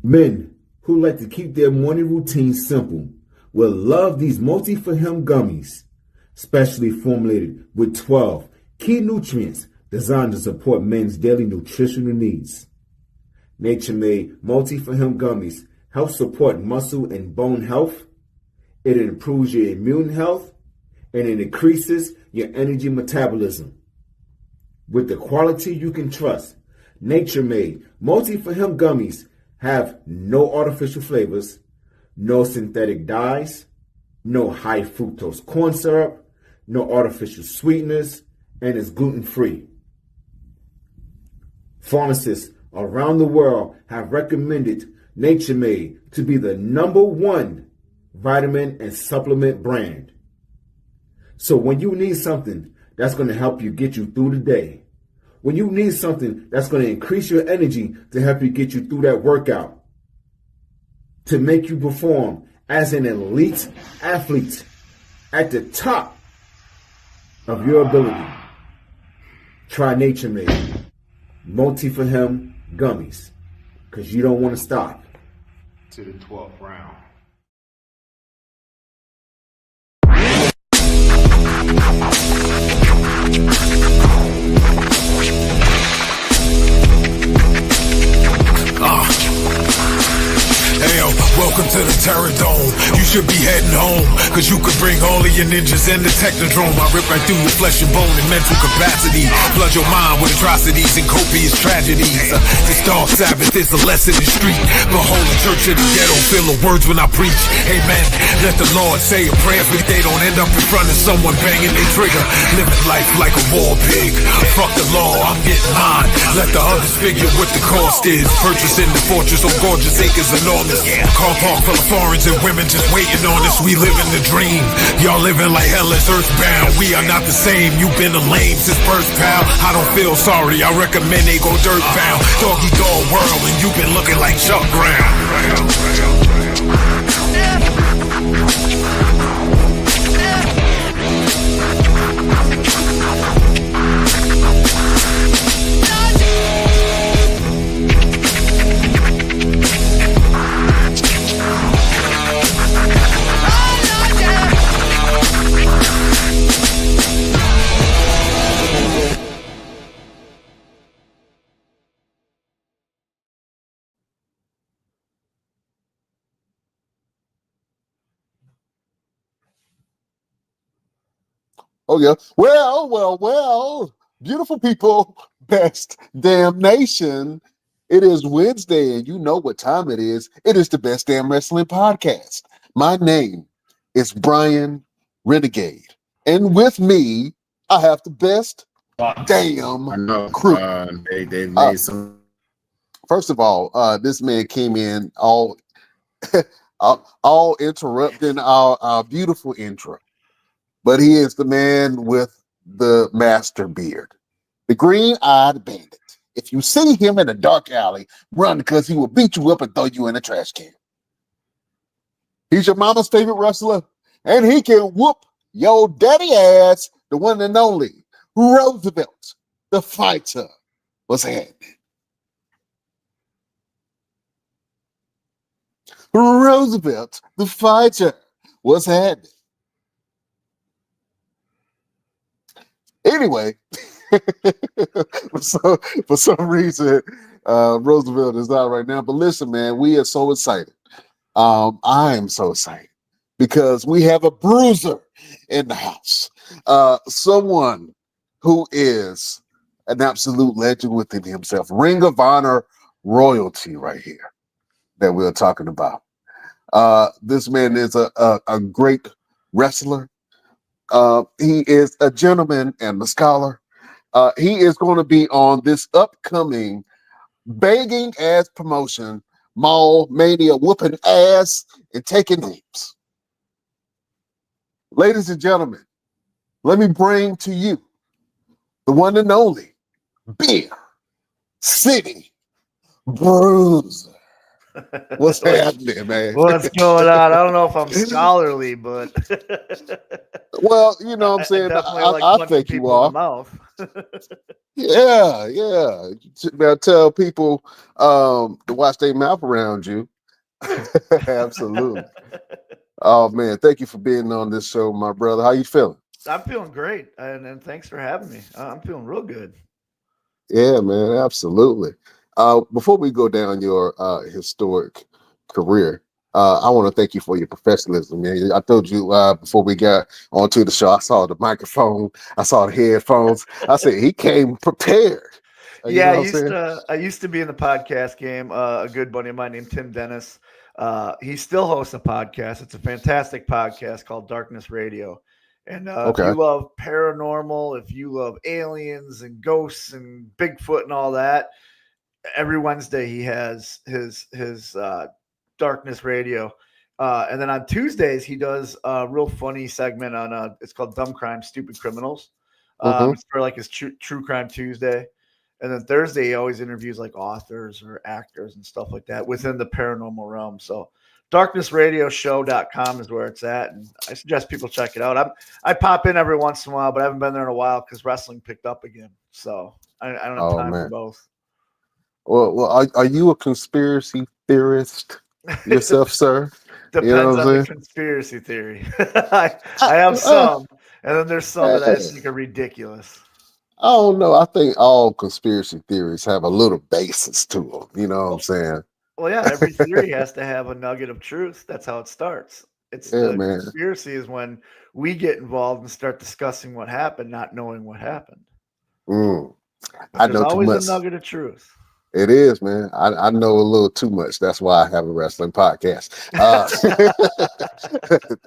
Men who like to keep their morning routine simple will love these multi-for-him gummies, specially formulated with 12 key nutrients designed to support men's daily nutritional needs. Nature-made multi-for-him gummies help support muscle and bone health. It improves your immune health, and it increases your energy metabolism. With the quality you can trust, Nature-made multi-for-him gummies have no artificial flavors, no synthetic dyes, no high fructose corn syrup, no artificial sweeteners, and is gluten-free. Pharmacists around the world have recommended Nature-Made to be the #1 vitamin and supplement brand. So when you need something that's going to help you get you through the day, when you need something that's going to increase your energy to help you get you through that workout, to make you perform as an elite athlete at the top of your ability, try Nature-Made multi-for-him gummies, because you don't want to stop. To the 12th round. Hey yo, welcome to the Terror Dome. You should be heading home, cause you could bring all of your ninjas in the Technodrome. I rip right through your flesh and bone and mental capacity. Flood your mind with atrocities and copious tragedies. This dark Sabbath is a lesson in street. Behold the church of the ghetto, feel the words when I preach. Amen. Let the Lord say a prayer for they don't end up in front of someone banging their trigger. Living life like a war pig. Fuck the law, I'm getting mine. Let the others figure what the cost is. Purchasing the fortress on gorgeous acres enormous. Car park full of foreigners and women just waiting on us. We living the dream. Y'all living like hell is earthbound. We are not the same. You've been a lame since birth, pal. I don't feel sorry. I recommend they go dirt bound. Doggy dog world, and you've been looking like Chuck Brown. Oh, yeah. Well, beautiful people, best damn nation. It is Wednesday, and you know what time it is. It is the Best Damn Wrestling Podcast. My name is Brian Renegade, and with me, I have the best damn crew. They made some. First of all, this man came in all interrupting our beautiful intro. But he is the man with the master beard, the green-eyed bandit. If you see him in a dark alley, run, because he will beat you up and throw you in a trash can. He's your mama's favorite wrestler, and he can whoop your daddy ass, the one and only Roosevelt, the fighter. What's happening? Roosevelt, the fighter. What's happening? Anyway, for some reason, Roosevelt is not right now. But listen, man, we are so excited. I am so excited because we have a bruiser in the house. Someone who is an absolute legend within himself. Ring of Honor royalty right here that we're talking about. This man is a great wrestler. He is a gentleman and a scholar. He is going to be on this upcoming begging ass promotion, Mall Mania, whooping ass and taking names. Ladies and gentlemen, let me bring to you the one and only Beer City Bruiser. What's happening, man? What's going on? I don't know if I'm scholarly, but well, you know what I'm saying. I I think you are. Yeah, yeah. Now tell people to watch their mouth around you. Absolutely. Oh man, thank you for being on this show, my brother. How you feeling? I'm feeling great, and thanks for having me. I'm feeling real good. Yeah, man, absolutely. Before we go down your historic career, I want to thank you for your professionalism, man. I told you before we got onto the show, I saw the microphone, I saw the headphones. I said he came prepared. You Yeah, know what I'm saying? I used to be in the podcast game. A good buddy of mine named Tim Dennis. He still hosts a podcast. It's a fantastic podcast called Darkness Radio. And if Okay. you love paranormal, if you love aliens and ghosts and Bigfoot and all that, every Wednesday he has his Darkness Radio. And then on Tuesdays he does a real funny segment on it's called Dumb Crime, Stupid Criminals. Mm-hmm. It's for like his true crime Tuesday. And then Thursday, he always interviews like authors or actors and stuff like that within the paranormal realm. So darknessradioshow.com is where it's at. And I suggest people check it out. I pop in every once in a while, but I haven't been there in a while because wrestling picked up again. So I don't have Oh time for man. both. Well, are you a conspiracy theorist yourself, sir? You know Depends what on the I'm conspiracy theory. I have saying? some, and then there's some that I just think are ridiculous. I don't know. I think all conspiracy theories have a little basis to them. You know what I'm Well, saying? well, yeah, every theory has to have a nugget of truth. That's how it starts. It's Yeah, the man. conspiracy is when we get involved and start discussing what happened, not knowing what happened. Mm, But I there's know too always a much. nugget of truth. It is, man. I know a little too much. That's why I have a wrestling podcast.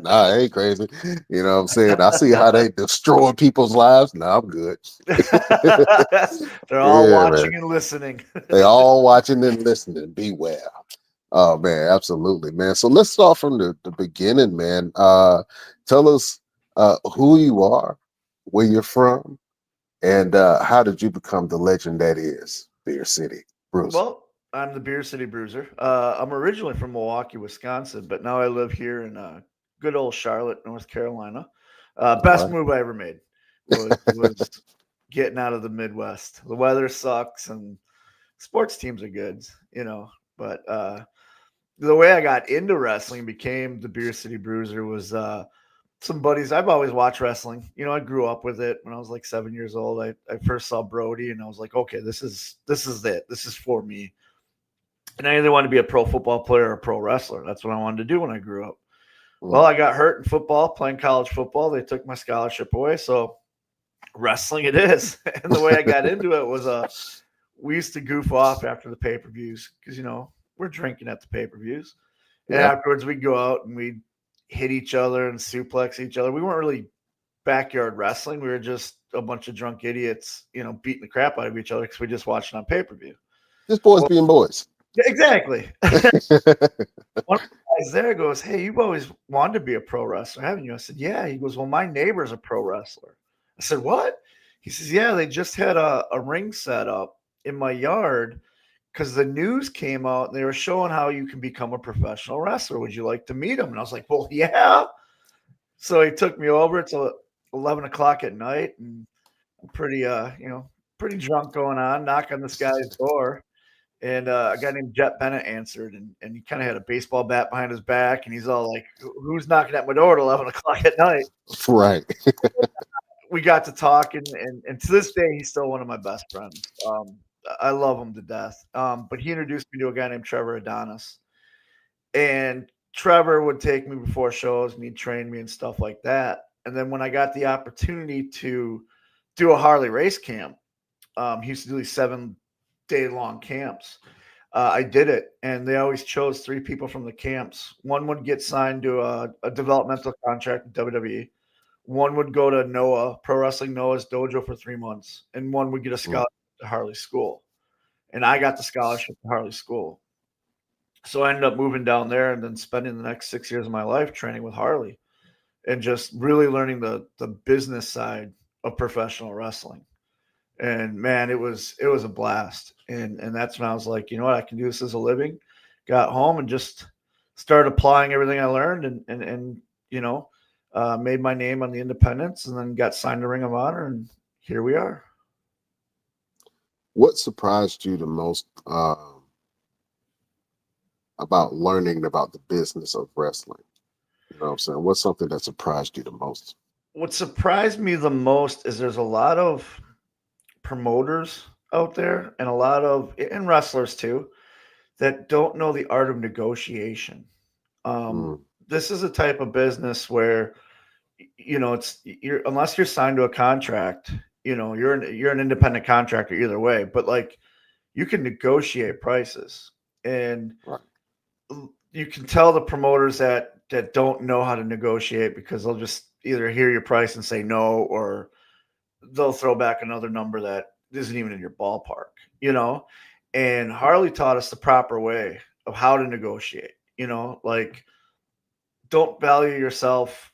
Nah, I ain't crazy. You know what I'm saying? I see how they destroy people's lives. Nah, I'm good. They're all Yeah, man. watching and listening. They all watching and listening. Beware. Oh man, absolutely, man. So let's start from the beginning, man. Tell us who you are, where you're from, and how did you become the legend that is Beer City, Bruce? Well, I'm the Beer City Bruiser. I'm originally from Milwaukee, Wisconsin, but now I live here in good old Charlotte, North Carolina. All Best right. move I ever made was getting out of the Midwest. The weather sucks and sports teams are good, but the way I got into wrestling, became the Beer City Bruiser, was some buddies. I've always watched wrestling. I grew up with it when I was like 7 years old. I first saw Brody and I was like, okay, this is it. This is for me. And I either wanted to be a pro football player or a pro wrestler. That's what I wanted to do when I grew up. Well, I got hurt in football, playing college football. They took my scholarship away. So wrestling it is. And the way I got into it was we used to goof off after the pay-per-views because, we're drinking at the pay-per-views. And Yeah. afterwards we'd go out and we'd hit each other and suplex each other. We weren't really backyard wrestling. We were just a bunch of drunk idiots, beating the crap out of each other because we just watched it on pay-per-view. Just boys being boys. Exactly. One of the guys there goes, "Hey, you've always wanted to be a pro wrestler, haven't you?" I said, "Yeah." He goes, "Well, my neighbor's a pro wrestler." I said, "What?" He says, "Yeah, they just had a ring set up in my yard because the news came out and they were showing how you can become a professional wrestler. Would you like to meet him?" And I was like, "Well, yeah." So he took me over. It's 11 o'clock at night, and I'm pretty drunk going on, knock on this guy's door. And a guy named Jet Bennett answered, and he kind of had a baseball bat behind his back, and he's all like, "Who's knocking at my door at 11 o'clock at night?" Right. We got to talk, and to this day, he's still one of my best friends. I love him to death. But he introduced me to a guy named Trevor Adonis, and Trevor would take me before shows, and he'd train me and stuff like that. And then when I got the opportunity to do a Harley race camp, he used to do these 7-day long camps. I did it, and they always chose 3 people from the camps. One would get signed to a developmental contract with WWE. One would go to Noah, Pro Wrestling Noah's dojo for 3 months, and one would get a scholarship to Harley School. And I got the scholarship to Harley School. So I ended up moving down there and then spending the next 6 years of my life training with Harley and just really learning the business side of professional wrestling. And man, it was a blast. And that's when I was like, you know what, I can do this as a living. Got home and just started applying everything I learned and made my name on the independents and then got signed to Ring of Honor, and here we are. What surprised you the most about learning about the business of wrestling? You know what I'm saying? What's something that surprised you the most? What surprised me the most is there's a lot of promoters out there and a lot of and wrestlers too that don't know the art of negotiation. Um, Mm, this is a type of business where it's you're unless you're signed to a contract, you're an independent contractor either way, but like you can negotiate prices and right, you can tell the promoters that don't know how to negotiate because they'll just either hear your price and say no, or they'll throw back another number that isn't even in your ballpark, you know? And Harley taught us the proper way of how to negotiate, like don't value yourself.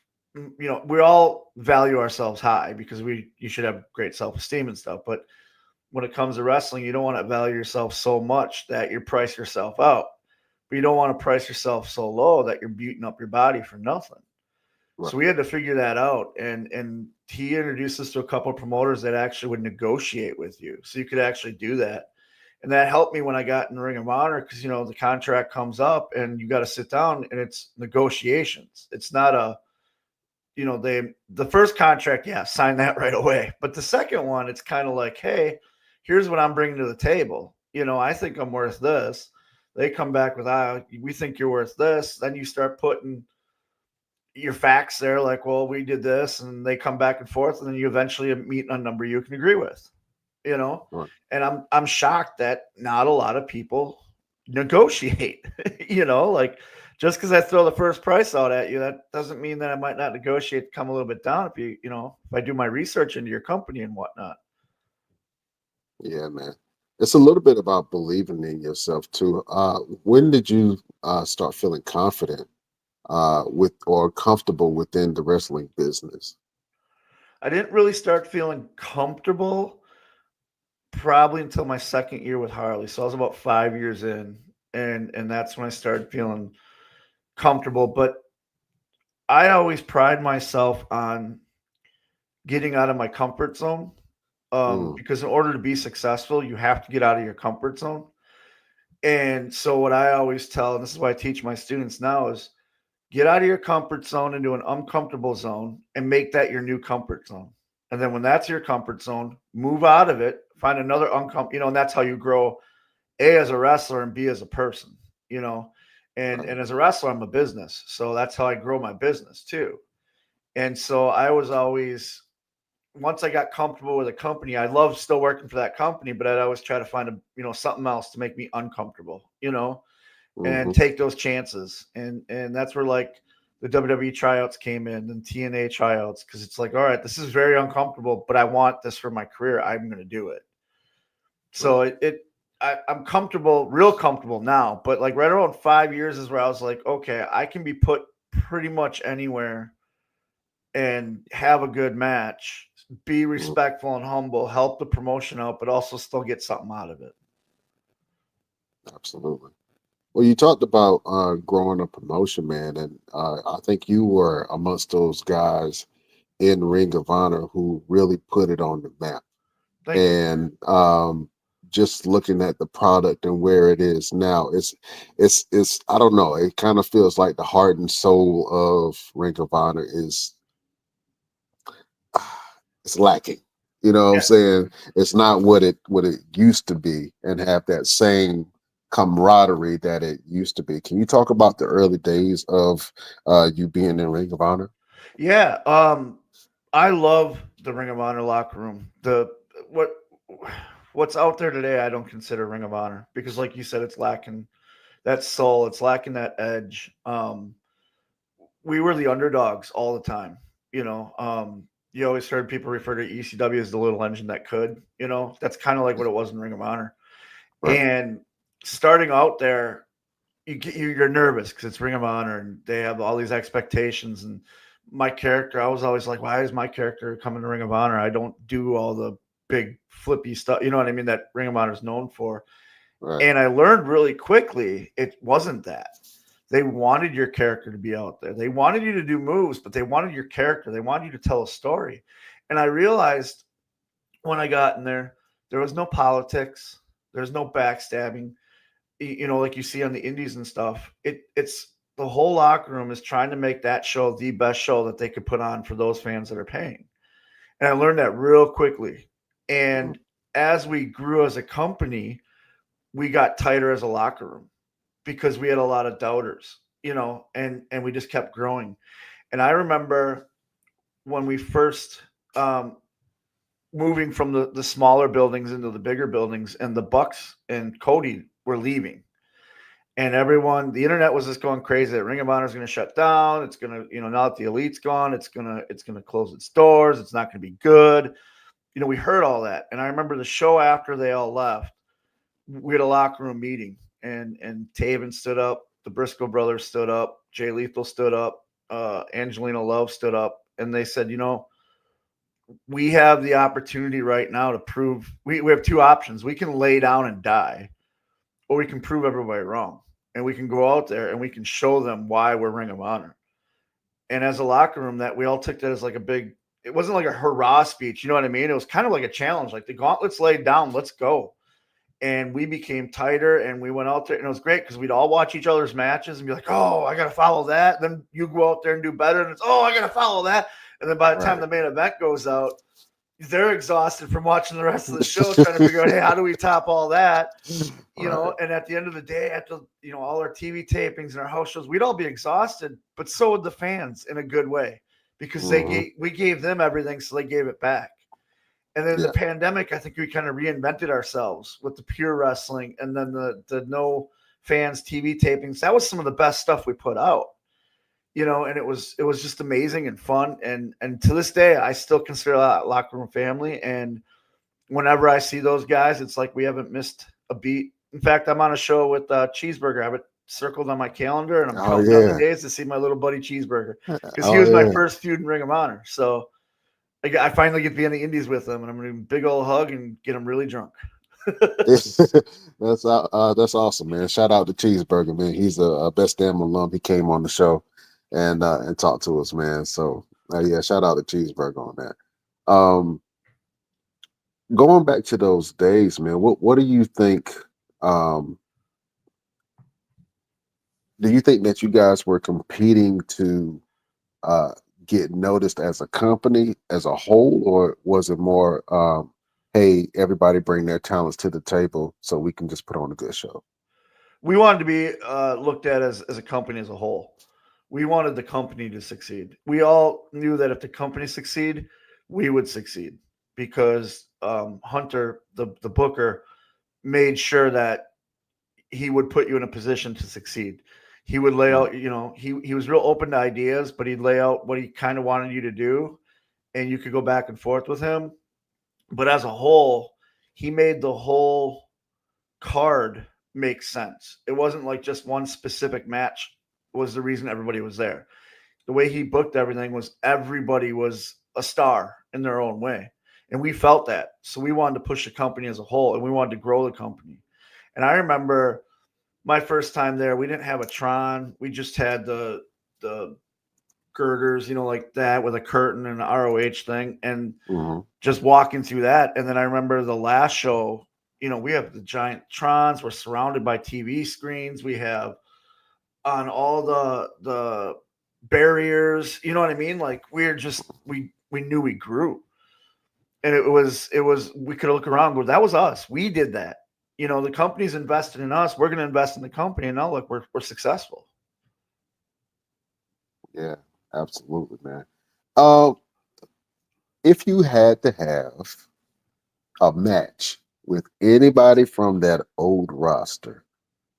We all value ourselves high because you should have great self-esteem and stuff. But when it comes to wrestling, you don't want to value yourself so much that you price yourself out. But you don't want to price yourself so low that you're beating up your body for nothing. right, So we had to figure that out, and he introduced us to a couple of promoters that actually would negotiate with you, so you could actually do that, and that helped me when I got in the Ring of Honor because the contract comes up and you got to sit down and it's negotiations. It's not the first contract, yeah, sign that right away, but the second one, it's kind of like, hey, here's what I'm bringing to the table. I think I'm worth this. They come back with, we think you're worth this. Then you start putting your facts there, like, well, we did this, and they come back and forth, and then you eventually meet a number you can agree with, you know. right. And I'm shocked that not a lot of people negotiate, like just because I throw the first price out at you, that doesn't mean that I might not negotiate to come a little bit down if I do my research into your company and whatnot. Yeah, man. It's a little bit about believing in yourself too. When did you start feeling confident with or comfortable within the wrestling business? I didn't really start feeling comfortable probably until my second year with Harley. So I was about 5 years in, and that's when I started feeling comfortable. But I always pride myself on getting out of my comfort zone, Mm, because in order to be successful, you have to get out of your comfort zone. And so what I always tell, and this is what I teach my students now, is get out of your comfort zone into an uncomfortable zone and make that your new comfort zone. And then when that's your comfort zone, move out of it, find another uncomfortable, and that's how you grow A, as a wrestler, and B, as a person, you know. And right. as a wrestler, I'm a business. So that's how I grow my business too. And so I was always, once I got comfortable with a company, I love still working for that company, but I'd always try to find something else to make me uncomfortable, and Hmm. take those chances. And that's where like the WWE tryouts came in and TNA tryouts, because it's like, all right, this is very uncomfortable, but I want this for my career. I'm going to do it. Right. So I'm comfortable, real comfortable now, but like right around 5 years is where I was like, okay, I can be put pretty much anywhere and have a good match, be Mm, respectful and humble, help the promotion out, but also still get something out of it. absolutely. Well, you talked about growing a promotion, man, and I think you were amongst those guys in Ring of Honor who really put it on the map. Thank you. And just looking at the product and where it is now, it's I don't know, it kind of feels like the heart and soul of Ring of Honor is it's lacking. You know what I'm Yeah. saying? It's not what it used to be and have that same camaraderie that it used to be. Can you talk about the early days of you being in Ring of Honor? Yeah. I love the Ring of Honor locker room. What what's out there today, I don't consider Ring of Honor because, like you said, it's lacking that soul. It's lacking that edge. We were the underdogs all the time. You always heard people refer to ECW as the little engine that could. That's kind of like what it was in Ring of Honor. Right. And starting out there, you're nervous because it's Ring of Honor and they have all these expectations. And my character, I was always like, why is my character coming to Ring of Honor? I don't do all the big flippy stuff. You know what I mean? That Ring of Honor is known for. Right. And I learned really quickly it wasn't that. They wanted your character to be out there. They wanted you to do moves, but they wanted your character. They wanted you to tell a story. And I realized when I got in there, There was no politics. There's no backstabbing. Like you see on the indies and stuff. It's the whole locker room is trying to make that show the best show that they could put on for those fans that are paying. And I learned that real quickly. And as we grew as a company, we got tighter as a locker room because we had a lot of doubters, and we just kept growing. And I remember when we first moving from the smaller buildings into the bigger buildings, and the Bucks and Cody were leaving. And the internet was just going crazy that Ring of Honor is going to shut down. It's going to, now that the Elite's gone, it's going to close its doors. It's not going to be good. We heard all that. And I remember the show after they all left, we had a locker room meeting, and Taven stood up, the Briscoe brothers stood up, Jay Lethal stood up, Angelina Love stood up, and they said, we have the opportunity right now to prove we have two options. We can lay down and die, or we can prove everybody wrong. And we can go out there and we can show them why we're Ring of Honor. And as a locker room, that we all took that as like it wasn't like a hurrah speech. You know what I mean? It was kind of like a challenge, like the gauntlet's laid down, let's go. And we became tighter, and we went out there, and it was great because we'd all watch each other's matches and be like, oh, I got to follow that. Then you go out there and do better. And it's, oh, I got to follow that. And then by the time the main event goes out, they're exhausted from watching the rest of the show, trying to figure out, hey, how do we top all that? And at the end of the day, after, all our TV tapings and our house shows, we'd all be exhausted, but so would the fans in a good way, because we gave them everything, so they gave it back. And then the pandemic, I think we kind of reinvented ourselves with the pure wrestling, and then the no fans TV tapings. That was some of the best stuff we put out. And it was just amazing and fun. And to this day, I still consider that locker room family. And whenever I see those guys, it's like we haven't missed a beat. In fact, I'm on a show with Cheeseburger. I have it circled on my calendar, and I'm counting down the days to see my little buddy Cheeseburger, because he was my first feud in Ring of Honor. So I finally get to be in the indies with him, and I'm going to give him a big old hug and get him really drunk. That's awesome, man. Shout out to Cheeseburger, man. He's a Best Damn alum. He came on the show and talk to us, man. So shout out to Cheeseburger on that. Going back to those days, man, what do you think? Do you think that you guys were competing to get noticed as a company as a whole, or was it more, hey, everybody bring their talents to the table so we can just put on a good show? We wanted to be looked at as a company as a whole. We wanted the company to succeed. We all knew that if the company succeed, we would succeed, because Hunter, the booker, made sure that he would put you in a position to succeed. He would lay out, he was real open to ideas, but he'd lay out what he kind of wanted you to do, and you could go back and forth with him. But as a whole, he made the whole card make sense. It wasn't like just one specific match was the reason everybody was there. The way he booked everything was everybody was a star in their own way. And we felt that. So we wanted to push the company as a whole, and we wanted to grow the company. And I remember my first time there, we didn't have a Tron. We just had the girders, like that, with a curtain and an ROH thing, and just walking through that. And then I remember the last show, we have the giant Trons. We're surrounded by TV screens. We have on all the barriers, you know what I mean? Like we knew we grew. And it was, we could look around and go, that was us. We did that. The company's invested in us. We're going to invest in the company. And now look, we're successful. Yeah, absolutely, man. If you had to have a match with anybody from that old roster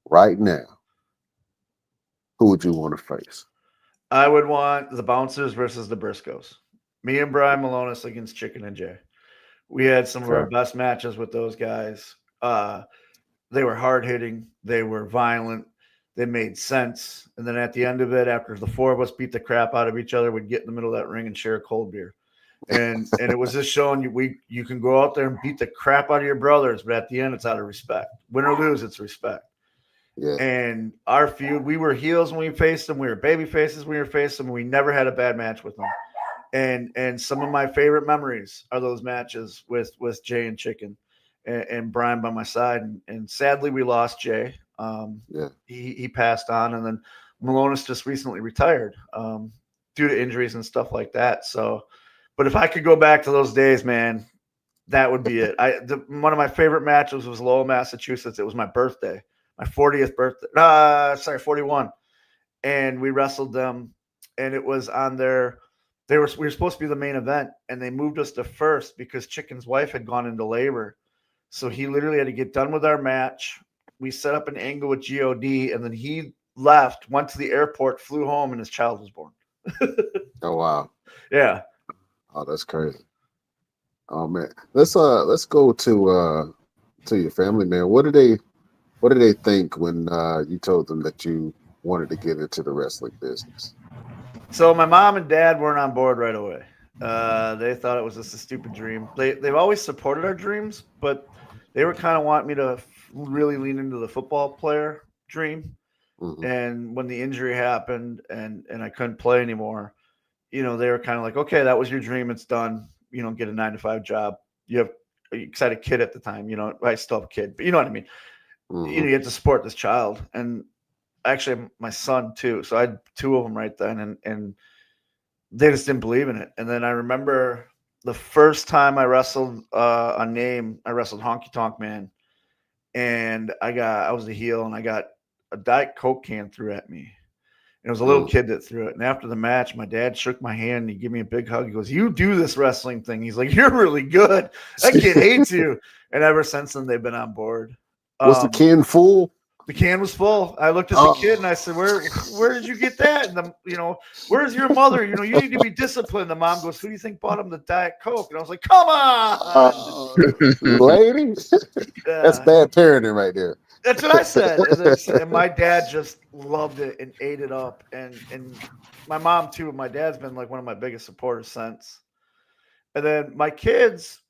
right now, who would you want to face? I would want the Bouncers versus the Briscoes. Me and Brian Malonis against Chicken and Jay. We had some of our best matches with those guys. They were hard-hitting. They were violent. They made sense. And then at the end of it, after the four of us beat the crap out of each other, we'd get in the middle of that ring and share a cold beer. And it was just showing you can go out there and beat the crap out of your brothers, but at the end, it's out of respect. Win or lose, it's respect. Yeah. And our feud, we were heels when we faced them. We were baby faces when we were faced them. We never had a bad match with them. And some of my favorite memories are those matches with Jay and Chicken. and Brian by my side. And sadly, we lost Jay. He passed on, and then Malonis just recently retired due to injuries and stuff like that. So, but if I could go back to those days, man, that would be it. One of my favorite matches was Lowell, Massachusetts. It was my birthday, my 40th birthday. 41. And we wrestled them, and it was on their. We were supposed to be the main event, and they moved us to first because Chicken's wife had gone into labor. So he literally had to get done with our match. We set up an angle with God, and then he left, went to the airport, flew home, and his child was born. Oh wow. Yeah. Oh, that's crazy. Oh man. Let's go to your family, man. What did they think when you told them that you wanted to get into the wrestling business? So my mom and dad weren't on board right away. They thought it was just a stupid dream. They've always supported our dreams, but they were kind of wanting me to really lean into the football player dream. Mm-hmm. And when the injury happened and I couldn't play anymore, they were kind of like, okay, that was your dream. It's done. Get a 9-to-5 job. You had a kid at the time, I still have a kid, but you know what I mean? Mm-hmm. You have to support this child. And actually my son too. So I had two of them right then, and they just didn't believe in it. And then I remember the first time I wrestled I wrestled Honky Tonk Man, and I was the heel, and I got a Diet Coke can threw at me. And it was a little kid that threw it. And after the match, my dad shook my hand and he gave me a big hug. He goes, "You do this wrestling thing." He's like, "You're really good. That kid hates you." And ever since then, they've been on board. Was the can full? The can was full. I looked at the kid and I said, Where did you get that? And where's your mother? You need to be disciplined. The mom goes, "Who do you think bought him the Diet Coke?" And I was like, "Come on, lady." That's bad parenting right there. That's what I said. And my dad just loved it and ate it up. And my mom too. My dad's been like one of my biggest supporters since. And then my kids,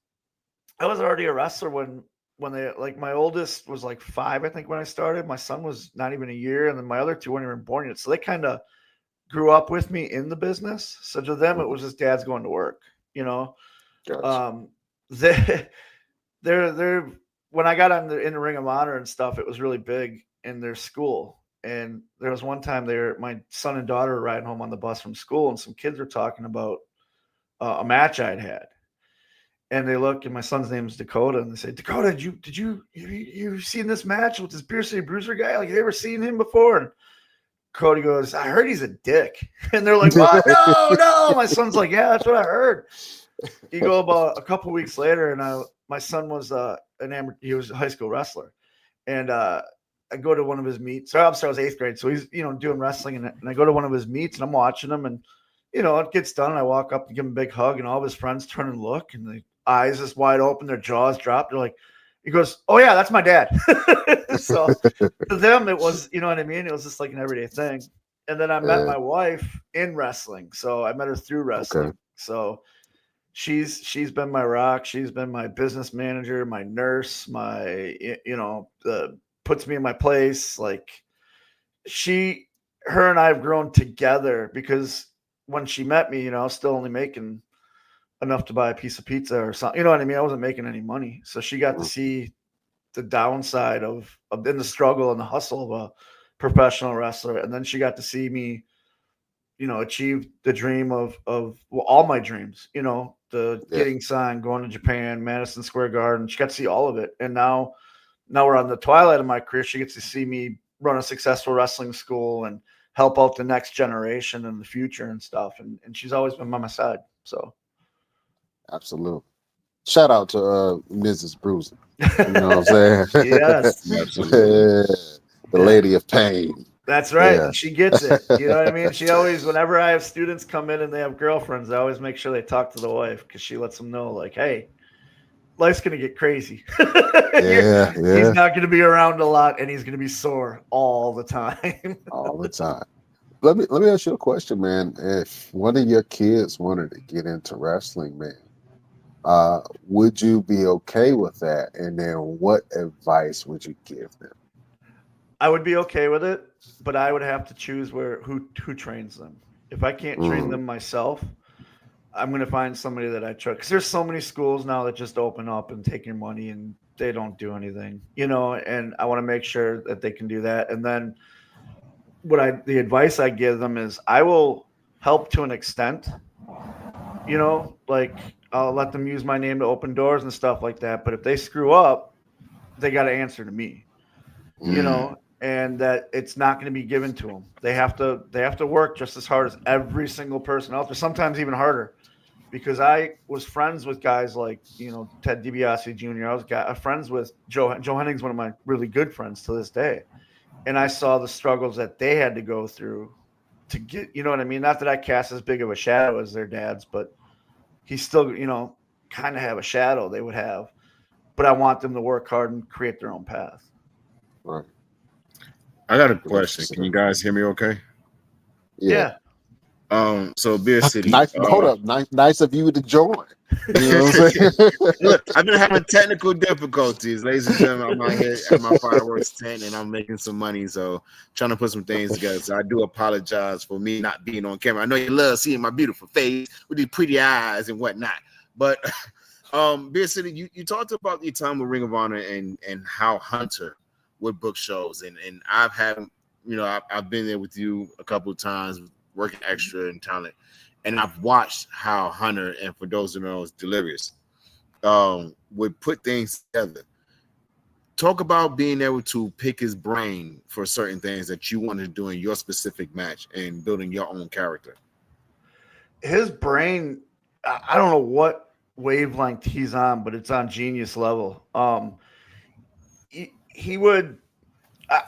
I was already a wrestler when they, like, my oldest was like 5, I think, when I started. My son was not even a year, and then my other two weren't even born yet. So they kind of grew up with me in the business. So to them, it was just dad's going to work, Gotcha. They're when I got in the Ring of Honor and stuff, it was really big in their school. And there was one time my son and daughter were riding home on the bus from school, and some kids were talking about a match I'd had. And they look, and my son's name is Dakota, and they say, "Dakota, did you seen this match with this City Brusier guy? Like, have you ever seen him before?" And Cody goes, "I heard he's a dick." And they're like, "What? No. My son's like, "Yeah, that's what I heard." You go about a couple weeks later, and my son was he was a high school wrestler, and I go to one of his meets. So I was 8th grade, so he's doing wrestling, and I go to one of his meets, and I'm watching him, and it gets done, and I walk up and give him a big hug, and all of his friends turn and look, and the eyes just wide open, their jaws drop. They're like, he goes, "Oh yeah, that's my dad." So to them, it was, you know what I mean? It was just like an everyday thing. And then I met my wife in wrestling. So I met her through wrestling. Okay. So she's been my rock. She's been my business manager, my nurse, my, puts me in my place. Like, her and I have grown together, because when she met me, still only making enough to buy a piece of pizza or something. You know what I mean? I wasn't making any money. So she got to see the downside of in the struggle and the hustle of a professional wrestler. And then she got to see me, achieve the dream of all my dreams, getting signed, going to Japan, Madison Square Garden. She got to see all of it. And now we're on the twilight of my career. She gets to see me run a successful wrestling school and help out the next generation in the future and stuff. And she's always been by my side. So. Absolutely. Shout out to Mrs. Bruiser. You know what I'm saying? Yes. The lady of pain. That's right. Yeah. She gets it. You know what I mean? She always, whenever I have students come in and they have girlfriends, I always make sure they talk to the wife, because she lets them know, like, hey, life's going to get crazy. He's not going to be around a lot, and he's going to be sore all the time. All the time. Let me ask you a question, man. If one of your kids wanted to get into wrestling, man, would you be okay with that? And then what advice would you give them? I would be okay with it, but I would have to choose who trains them. If I can't train them myself, I'm going to find somebody that I trust. Because there's so many schools now that just open up and take your money and they don't do anything, and I want to make sure that they can do that. And then the advice I give them is I will help to an extent, like I'll let them use my name to open doors and stuff like that. But if they screw up, they got to answer to me, and that it's not going to be given to them. They have to work just as hard as every single person out there, sometimes even harder. Because I was friends with guys like, Ted DiBiase Jr. I was friends with Joe Henning's one of my really good friends to this day. And I saw the struggles that they had to go through to get, you know what I mean? Not that I cast as big of a shadow as their dads, but he's still, kind of have a shadow they would have. But I want them to work hard and create their own path. Right. I got a question. Can you guys hear me okay? Yeah. So Beer City. Hold up. Nice of you to join. You know what I'm saying? Look, I've been having technical difficulties, ladies and gentlemen. I'm out here at my fireworks tent and I'm making some money, so trying to put some things together. So I do apologize for me not being on camera. I know you love seeing my beautiful face with these pretty eyes and whatnot. But Beer City, you talked about your time with Ring of Honor and how Hunter would book shows, and I've had, I've been there with you a couple of times, working extra and talent, and I've watched how Hunter, and for those who know, is Delirious, would put things together. Talk about being able to pick his brain for certain things that you wanted to do in your specific match and building your own character. His brain, I don't know what wavelength he's on, but it's on genius level. He would.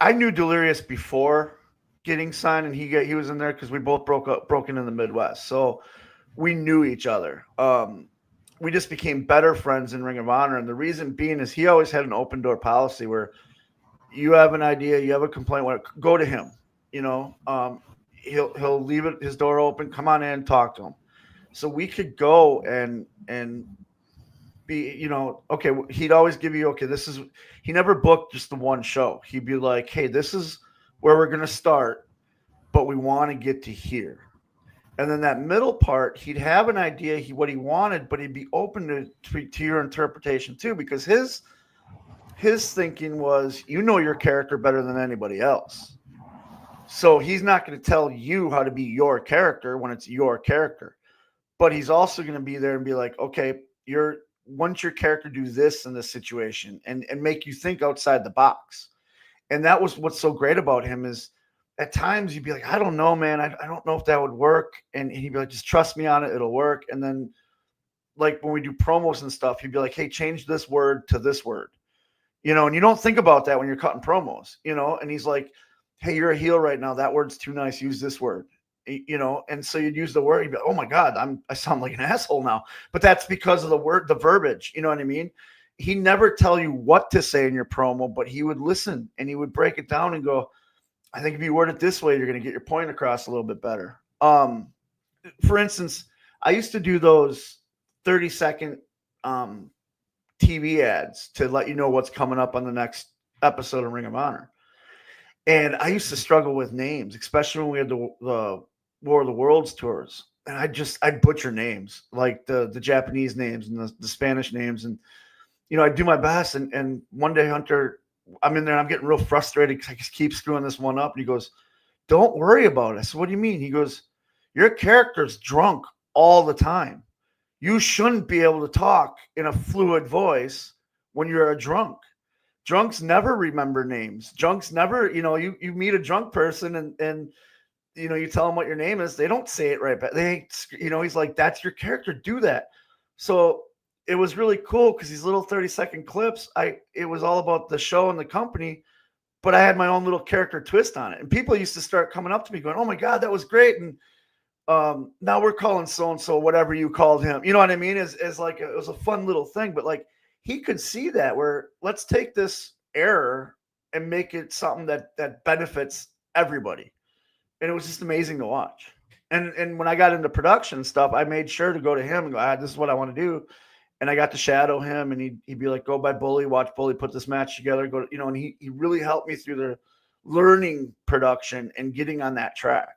I knew Delirious before getting signed, and he was in there because we both broke into the Midwest, so we knew each other. We just became better friends in Ring of Honor, and the reason being is he always had an open door policy where you have an idea, you have a complaint, go to him. He'll leave his door open, come on in, talk to him. So we could go and be, okay, he'd always give you, he never booked just the one show. He'd be like, hey, this is where we're going to start, but we want to get to here. And then that middle part, he'd have an idea what he wanted, but he'd be open to your interpretation too, because his thinking was, your character better than anybody else. So he's not going to tell you how to be your character when it's your character, but he's also going to be there and be like, okay, once your character do this in this situation and make you think outside the box. And that was what's so great about him is at times you'd be like, I don't know, man. I don't know if that would work. And he'd be like, just trust me on it. It'll work. And then like when we do promos and stuff, he'd be like, hey, change this word to this word, and you don't think about that when you're cutting promos, and he's like, hey, you're a heel right now. That word's too nice. Use this word. And so you'd use the word, you'd be like, oh my God, I sound like an asshole now. But that's because of the verbiage. You know what I mean? He never tell you what to say in your promo, but he would listen and he would break it down and go, I think if you word it this way, you're going to get your point across a little bit better. For instance, I used to do those 30-second TV ads to let you know what's coming up on the next episode of Ring of Honor. And I used to struggle with names, especially when we had the War of the Worlds tours. And I'd butcher names, like the Japanese names and the Spanish names. And, I'd do my best. And one day, Hunter, I'm in there, and I'm getting real frustrated because I just keep screwing this one up. And he goes, don't worry about it. I said, what do you mean? He goes, your character's drunk all the time. You shouldn't be able to talk in a fluid voice when you're a drunk. Drunks never remember names. Drunks never, you meet a drunk person and you tell them what your name is. They don't say it right back. He's like, that's your character. Do that. So it was really cool because these little 30-second clips, it was all about the show and the company, but I had my own little character twist on it. And people used to start coming up to me going, oh my God, that was great. And now we're calling so-and-so whatever you called him. You know what I mean? It's like, it was a fun little thing, but like he could see that where let's take this error and make it something that benefits everybody. And it was just amazing to watch. And when I got into production stuff, I made sure to go to him and go, this is what I want to do. And I got to shadow him, and he'd be like, go by Bully, watch Bully put this match together. And he really helped me through the learning production and getting on that track.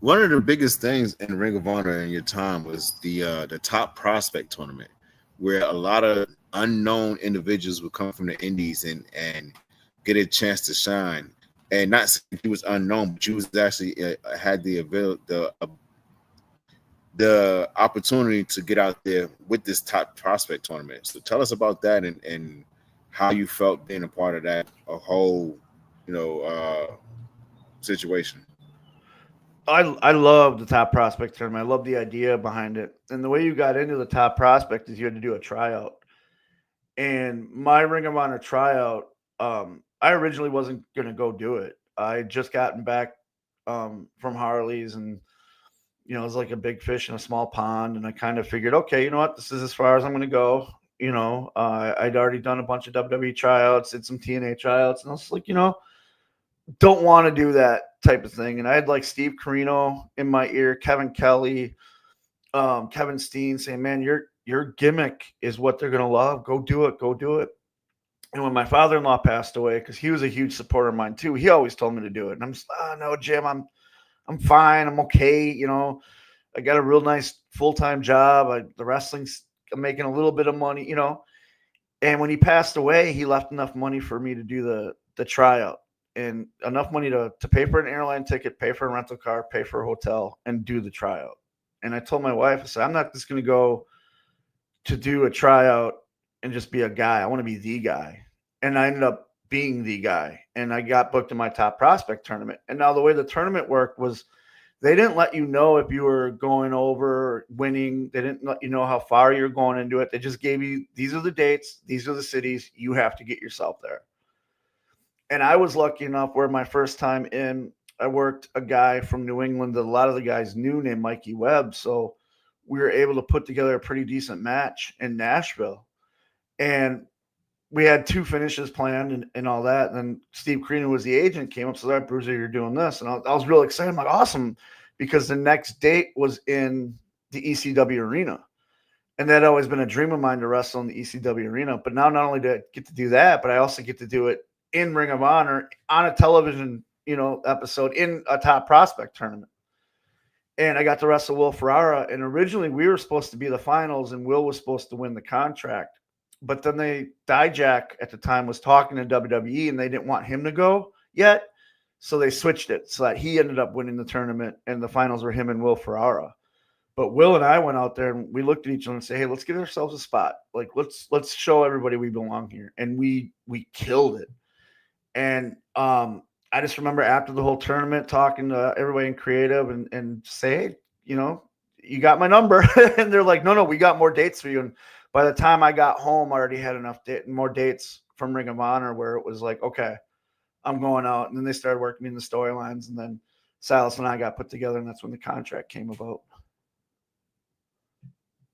One of the biggest things in Ring of Honor in your time was the top prospect tournament, where a lot of unknown individuals would come from the indies and get a chance to shine. And not saying you was unknown, but you was actually had the opportunity to get out there with this top prospect tournament. So tell us about that and how you felt being a part of that, a whole, situation. I love the top prospect tournament. I love the idea behind it. And the way you got into the top prospect is you had to do a tryout. And my Ring of Honor tryout, I originally wasn't gonna go do it. I had just gotten back from Harley's, and it was like a big fish in a small pond. And I kind of figured, okay, you know what, this is as far as I'm gonna go. I'd already done a bunch of WWE tryouts, did some TNA tryouts, and I was like, don't want to do that type of thing. And I had like Steve Carino in my ear, Kevin Kelly, Kevin Steen saying, man, your gimmick is what they're going to love. Go do it. Go do it. And when my father-in-law passed away, because he was a huge supporter of mine too, he always told me to do it. And I'm just, no, Jim, I'm fine. I'm okay. I got a real nice full-time job. The wrestling's, I'm making a little bit of money, And when he passed away, he left enough money for me to do the tryout, and enough money to pay for an airline ticket, pay for a rental car, pay for a hotel, and do the tryout. And I told my wife, I said, I'm not just going to go to do a tryout and just be a guy. I want to be the guy. And I ended up being the guy. And I got booked in my top prospect tournament. And now the way the tournament worked was they didn't let you know if you were going over, winning. They didn't let you know how far you're going into it. They just gave you, these are the dates, these are the cities. You have to get yourself there. And I was lucky enough where my first time in, I worked a guy from New England that a lot of the guys knew named Mikey Webb. So we were able to put together a pretty decent match in Nashville. And we had 2 finishes planned and all that. And then Steve Carino was the agent, came up, said, all right, Bruiser, you're doing this. And I was really excited. I'm like, awesome. Because the next date was in the ECW arena. And that had always been a dream of mine to wrestle in the ECW arena. But now not only do I get to do that, but I also get to do it in Ring of Honor on a television, episode in a top prospect tournament. And I got to wrestle Will Ferrara. And originally we were supposed to be the finals and Will was supposed to win the contract. But then Dijak at the time was talking to WWE and they didn't want him to go yet. So they switched it so that he ended up winning the tournament and the finals were him and Will Ferrara. But Will and I went out there and we looked at each other and said, hey, let's get ourselves a spot. Like, let's show everybody we belong here. And we killed it. And I just remember after the whole tournament talking to everybody in creative and say, hey, you got my number. And they're like, no, we got more dates for you. And by the time I got home, I already had more dates from Ring of Honor where it was like, okay, I'm going out. And then they started working me in the storylines. And then Silas and I got put together, and that's when the contract came about.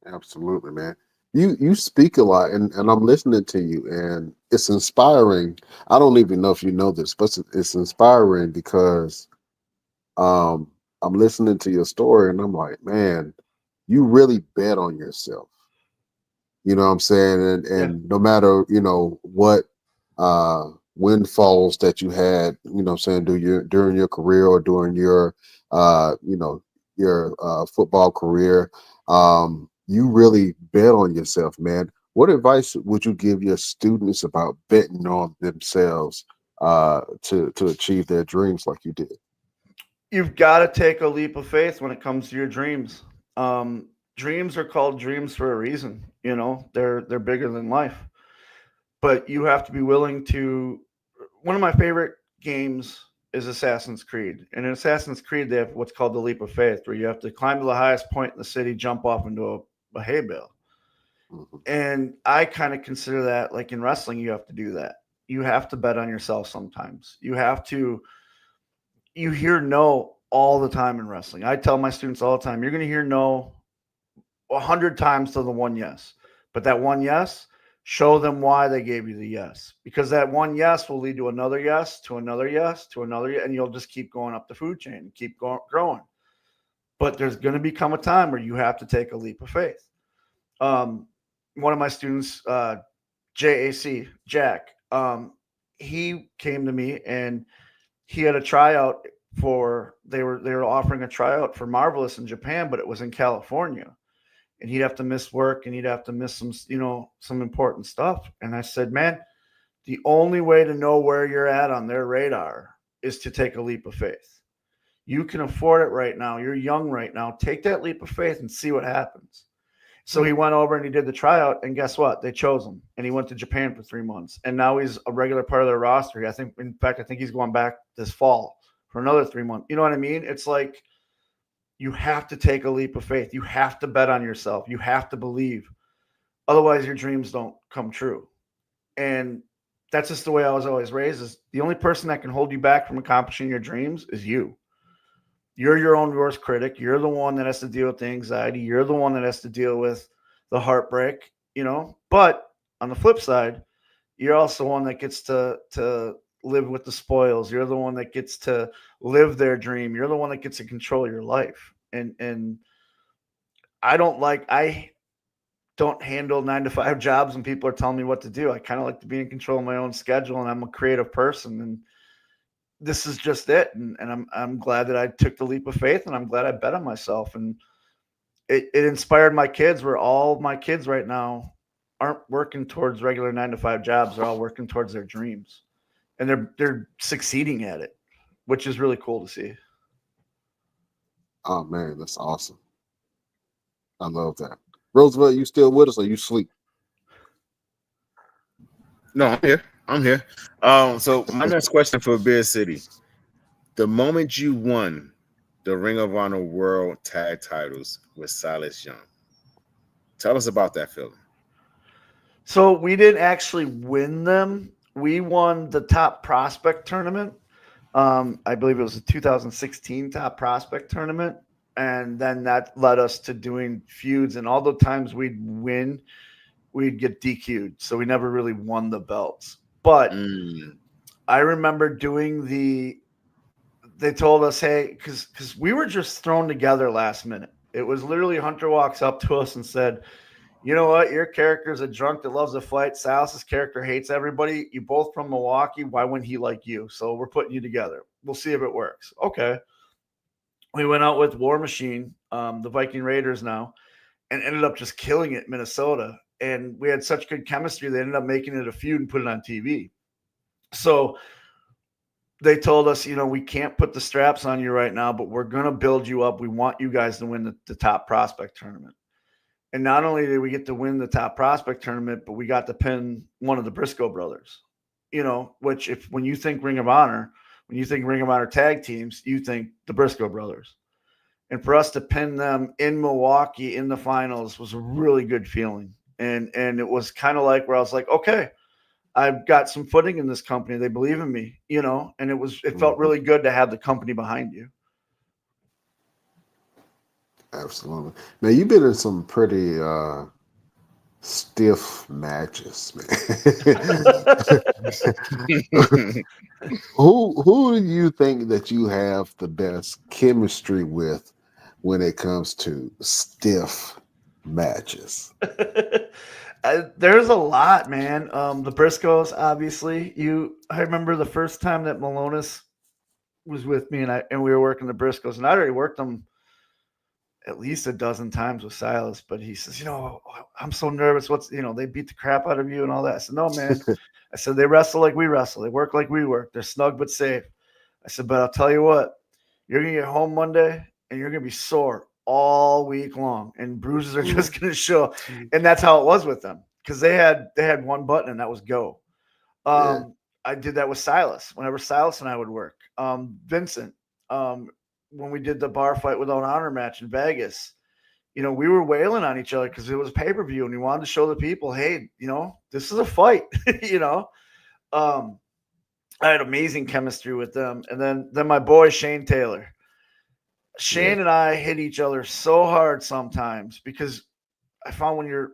Absolutely, man. You speak a lot, and I'm listening to you, and it's inspiring. I don't even know if you know this, but it's inspiring because I'm listening to your story, and I'm like, man, you really bet on yourself. You know what I'm saying? And no matter, what windfalls that you had, what I'm saying, during your career or during your your football career, you really bet on yourself, man. What advice would you give your students about betting on themselves to achieve their dreams like you did? You've got to take a leap of faith when it comes to your dreams. Dreams are called dreams for a reason. They're bigger than life. But you have to be willing to. One of my favorite games is Assassin's Creed. And in Assassin's Creed, they have what's called the leap of faith, where you have to climb to the highest point in the city, jump off into a hay bale. Mm-hmm. And I kind of consider that, like in wrestling, you have to do that. You have to bet on yourself sometimes. You hear no all the time in wrestling. I tell my students all the time, you're going to hear no 100 times to the one yes. But that one yes, show them why they gave you the yes. Because that one yes will lead to another yes, to another yes, to another yes, and you'll just keep going up the food chain, keep growing. But there's going to become a time where you have to take a leap of faith. One of my students, Jack, he came to me and he had a tryout they were offering a tryout for Marvelous in Japan, but it was in California, and he'd have to miss work and he'd have to miss some important stuff. And I said, man, the only way to know where you're at on their radar is to take a leap of faith. You can afford it right now. You're young right now. Take that leap of faith and see what happens. So he went over and he did the tryout, and guess what? They chose him, and he went to Japan for 3 months, and now he's a regular part of their roster. I think he's going back this fall for another 3 months. You know what I mean? It's like you have to take a leap of faith. You have to bet on yourself. You have to believe. Otherwise, your dreams don't come true. And that's just the way I was always raised. Is the only person that can hold you back from accomplishing your dreams is you. You're your own worst critic. You're the one that has to deal with the anxiety. You're the one that has to deal with the heartbreak, But on the flip side, you're also one that gets to live with the spoils. You're the one that gets to live their dream. You're the one that gets to control your life. And I don't handle 9-to-5 jobs when people are telling me what to do. I kind of like to be in control of my own schedule, and I'm a creative person, and this is just it. And I'm glad that I took the leap of faith, and I'm glad I bet on myself. And it inspired my kids, where all my kids right now aren't working towards regular 9-to-5 jobs. They're all working towards their dreams, and they're succeeding at it, which is really cool to see. Oh man, that's awesome. I love that. Roosevelt, you still with us or you sleep? No, I'm here. So my next question for Beer City: the moment you won the Ring of Honor World Tag Titles with Silas Young, tell us about that feeling. So we didn't actually win them. We won the Top Prospect Tournament. I believe it was the 2016 Top Prospect Tournament. And then that led us to doing feuds. And all the times we'd win, we'd get DQ'd. So we never really won the belts. But I remember they told us, hey, because we were just thrown together last minute. It was literally Hunter walks up to us and said, you know what? Your character's a drunk that loves to fight. Silas's character hates everybody. You both from Milwaukee. Why wouldn't he like you? So we're putting you together. We'll see if it works. Okay. We went out with War Machine, the Viking Raiders now, and ended up just killing it in Minnesota. And we had such good chemistry, they ended up making it a feud and put it on TV. So they told us, we can't put the straps on you right now, but we're going to build you up. We want you guys to win the Top Prospect Tournament. And not only did we get to win the Top Prospect Tournament, but we got to pin one of the Briscoe brothers, which when you think Ring of Honor, when you think Ring of Honor tag teams, you think the Briscoe brothers. And for us to pin them in Milwaukee in the finals was a really good feeling. And it was kind of like where I was like, okay, I've got some footing in this company. They believe in me, and it felt really good to have the company behind you. Absolutely. Now you've been in some pretty stiff matches, man. Who do you think that you have the best chemistry with when it comes to stiff matches? There's a lot, man. The Briscoes, obviously. I remember the first time that Malonis was with me, and we were working the Briscoes, and I already worked them at least a dozen times with Silas, but he says, I'm so nervous. They beat the crap out of you and all that. I said, no, man. I said, they wrestle like we wrestle. They work like we work. They're snug but safe. I said, but I'll tell you what, you're going to get home Monday and you're going to be sore all week long, and bruises are just going to show. And that's how it was with them, because they had one button, and that was go. I did that with Silas whenever Silas and I would work. Vincent, when we did the bar fight without honor match in Vegas, we were wailing on each other because it was a pay-per-view, and we wanted to show the people, hey, this is a fight. I had amazing chemistry with them. And then my boy Shane Taylor. Shane and I hit each other so hard sometimes, because I found when you're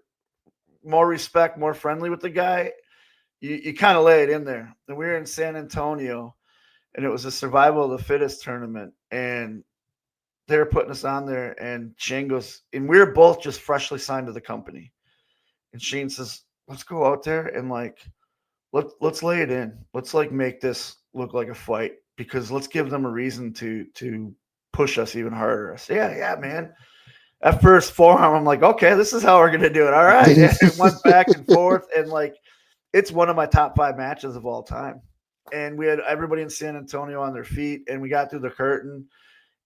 more respect, more friendly with the guy, you kind of lay it in there. And we were in San Antonio, and it was a survival of the fittest tournament, and they were putting us on there, and Shane goes, and we were both just freshly signed to the company. And Shane says, let's go out there and let's lay it in. Let's make this look like a fight. because let's give them a reason to push us even harder. I said, yeah, man. At first forearm, I'm like, okay, this is how we're gonna do it. All right. And it went back and forth, and like it's one of my top 5 matches of all time. And we had everybody in San Antonio on their feet, and we got through the curtain.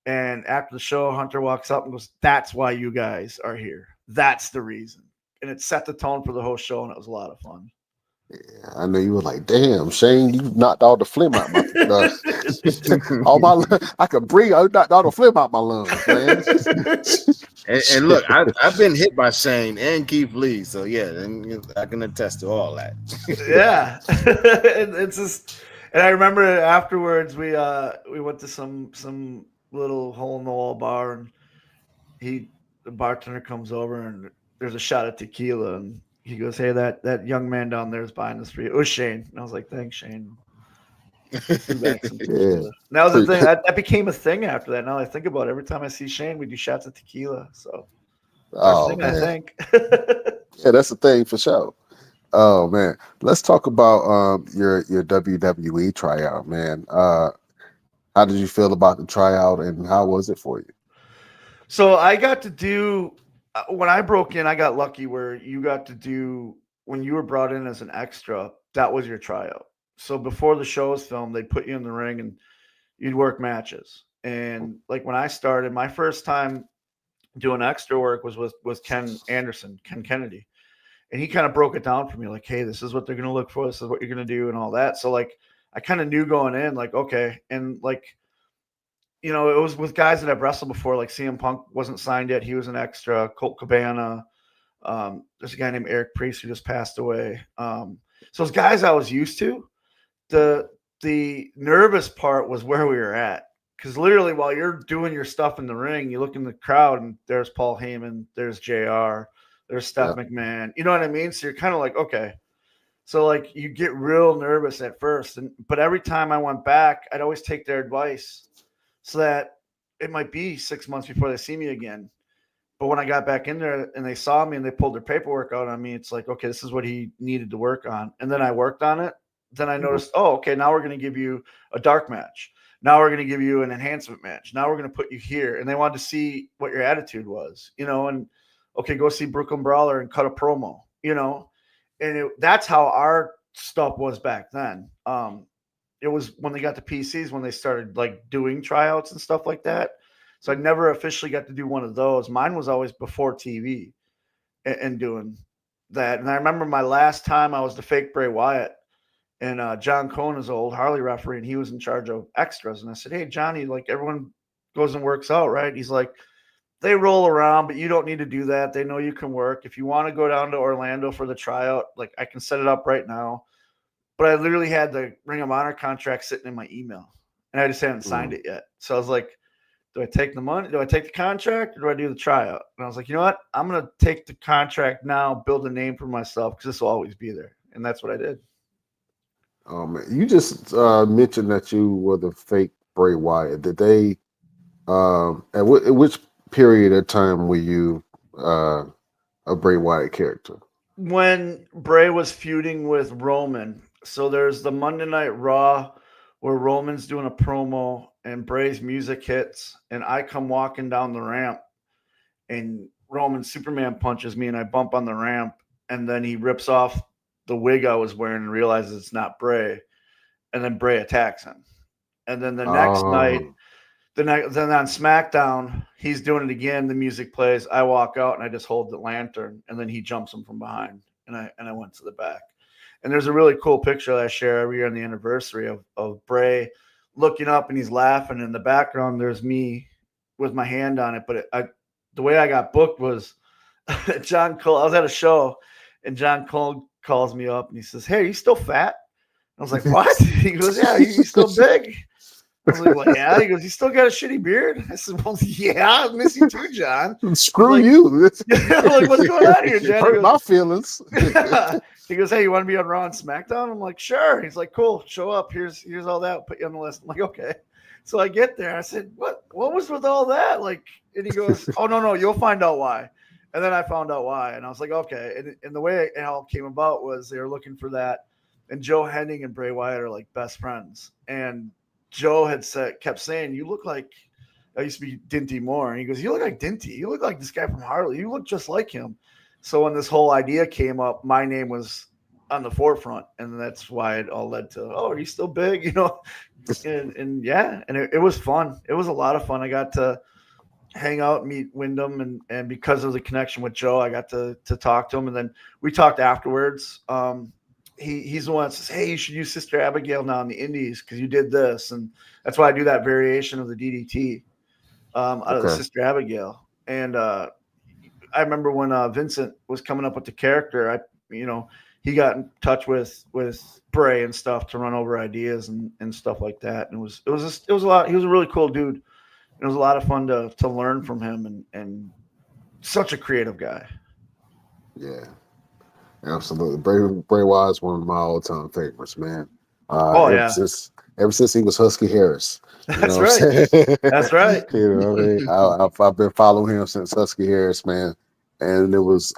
And after the show, Hunter walks up and goes, "That's why you guys are here. That's the reason." And it set the tone for the whole show, and it was a lot of fun. Yeah, I know you were like, "Damn, Shane, you knocked all the phlegm out my I could breathe. I knocked all the phlegm out my lungs, man." And look, I've been hit by Shane and Keith Lee, so yeah, and I can attest to all that. Yeah, it's just, and I remember afterwards we went to some little hole in the wall bar, and the bartender comes over and there's a shot of tequila, and he goes, "Hey, that young man down there is buying this for you." It was Shane, and I was like, "Thanks, Shane." Back some tequila. Yeah. That was the thing. That became a thing after that. Now I think about it, every time I see Shane, we do shots of tequila. So, Oh thing, man, I think. yeah, that's the thing for sure. Oh man, let's talk about your WWE tryout, man. How did you feel about the tryout, and how was it for you? So I got to do when I broke in. I got lucky where you got to do when you were brought in as an extra. That was your tryout. So before the show was filmed, they'd put you in the ring and you'd work matches. And like when I started, my first time doing extra work was with Ken Anderson, Ken Kennedy. And he kind of broke it down for me, like, "Hey, this is what they're going to look for. This is what you're going to do," and all that. So like, I kind of knew going in, like, okay. And like, it was with guys that I've wrestled before, like CM Punk wasn't signed yet. He was an extra. Colt Cabana. There's a guy named Eric Priest who just passed away. So those guys I was used to. The nervous part was where we were at, because literally while you're doing your stuff in the ring, you look in the crowd and there's Paul Heyman, there's JR, there's Steph McMahon. You know what I mean? So you're kind of like, okay. So like you get real nervous at first, but every time I went back, I'd always take their advice, so that it might be 6 months before they see me again. But when I got back in there and they saw me and they pulled their paperwork out on me, it's like, okay, this is what he needed to work on. And then I worked on it. Then I noticed, oh, okay, now we're going to give you a dark match. Now we're going to give you an enhancement match. Now we're going to put you here. And they wanted to see what your attitude was, and okay, go see Brooklyn Brawler and cut a promo, and that's how our stuff was back then. It was when they got to PCs, when they started like doing tryouts and stuff like that. So I never officially got to do one of those. Mine was always before TV and doing that. And I remember my last time I was the fake Bray Wyatt, and John Cohn is an old Harley referee, and he was in charge of extras. And I said, "Hey, Johnny, like everyone goes and works out, right?" He's like, "They roll around, but you don't need to do that. They know you can work. If you want to go down to Orlando for the tryout, like I can set it up right now." But I literally had the Ring of Honor contract sitting in my email, and I just hadn't signed it yet. So I was like, do I take the money? Do I take the contract, or do I do the tryout? And I was like, you know what? I'm going to take the contract now, build a name for myself, because this will always be there. And that's what I did. Man, you just mentioned that you were the fake Bray Wyatt. Did they? At which period of time were you a Bray Wyatt character? When Bray was feuding with Roman. So there's the Monday Night Raw where Roman's doing a promo and Bray's music hits, and I come walking down the ramp, and Roman Superman punches me, and I bump on the ramp, and then he rips off the wig I was wearing and realizes it's not Bray, and then Bray attacks him. And then the next night, then on SmackDown, he's doing it again. The music plays. I walk out and I just hold the lantern, and then he jumps him from behind, and I went to the back. And there's a really cool picture that I share every year on the anniversary of Bray looking up and he's laughing. In the background, there's me with my hand on it. But the way I got booked was John Cole. I was at a show, and John Cole calls me up and he says, "Hey, are you still fat?" I was like, "What?" He goes, "Yeah, you still big?" I was like, "Well, yeah." He goes, "You still got a shitty beard?" I said, "Well, yeah, I miss you too, John." Screw you. I'm like, "What's going on here, John?" Hurt my feelings. He goes, "Hey, you want to be on Raw and SmackDown?" I'm like, "Sure." He's like, "Cool, show up. Here's all that. I'll put you on the list." I'm like, "Okay." So I get there. I said, What was with all that? Like, and he goes, "Oh, no, you'll find out why." And then I found out why. And I was like, okay. And the way it all came about was they were looking for that. And Joe Henning and Bray Wyatt are like best friends. And Joe had kept saying, "You look like." I used to be Dinty Moore, and he goes, "You look like Dinty. You look like this guy from Harley. You look just like him." So when this whole idea came up, my name was on the forefront, and that's why it all led to, "Oh, are you still big?" And yeah, and it was fun. It was a lot of fun. I got to hang out, meet Wyndham, and because of the connection with Joe, I got to talk to him, and then we talked afterwards. He's the one that says, "Hey, you should use Sister Abigail now in the Indies because you did this," and that's why I do that variation of the DDT out of the Sister Abigail. And I remember when Vincent was coming up with the character, he got in touch with Bray and stuff to run over ideas and stuff like that. And it was a lot. He was a really cool dude. It was a lot of fun to learn from him and such a creative guy. Yeah, absolutely. Bray Wyatt is one of my all-time favorites, man. Ever since he was Husky Harris. That's right. That's right. You know what I mean? I've been following him since Husky Harris, man. And it was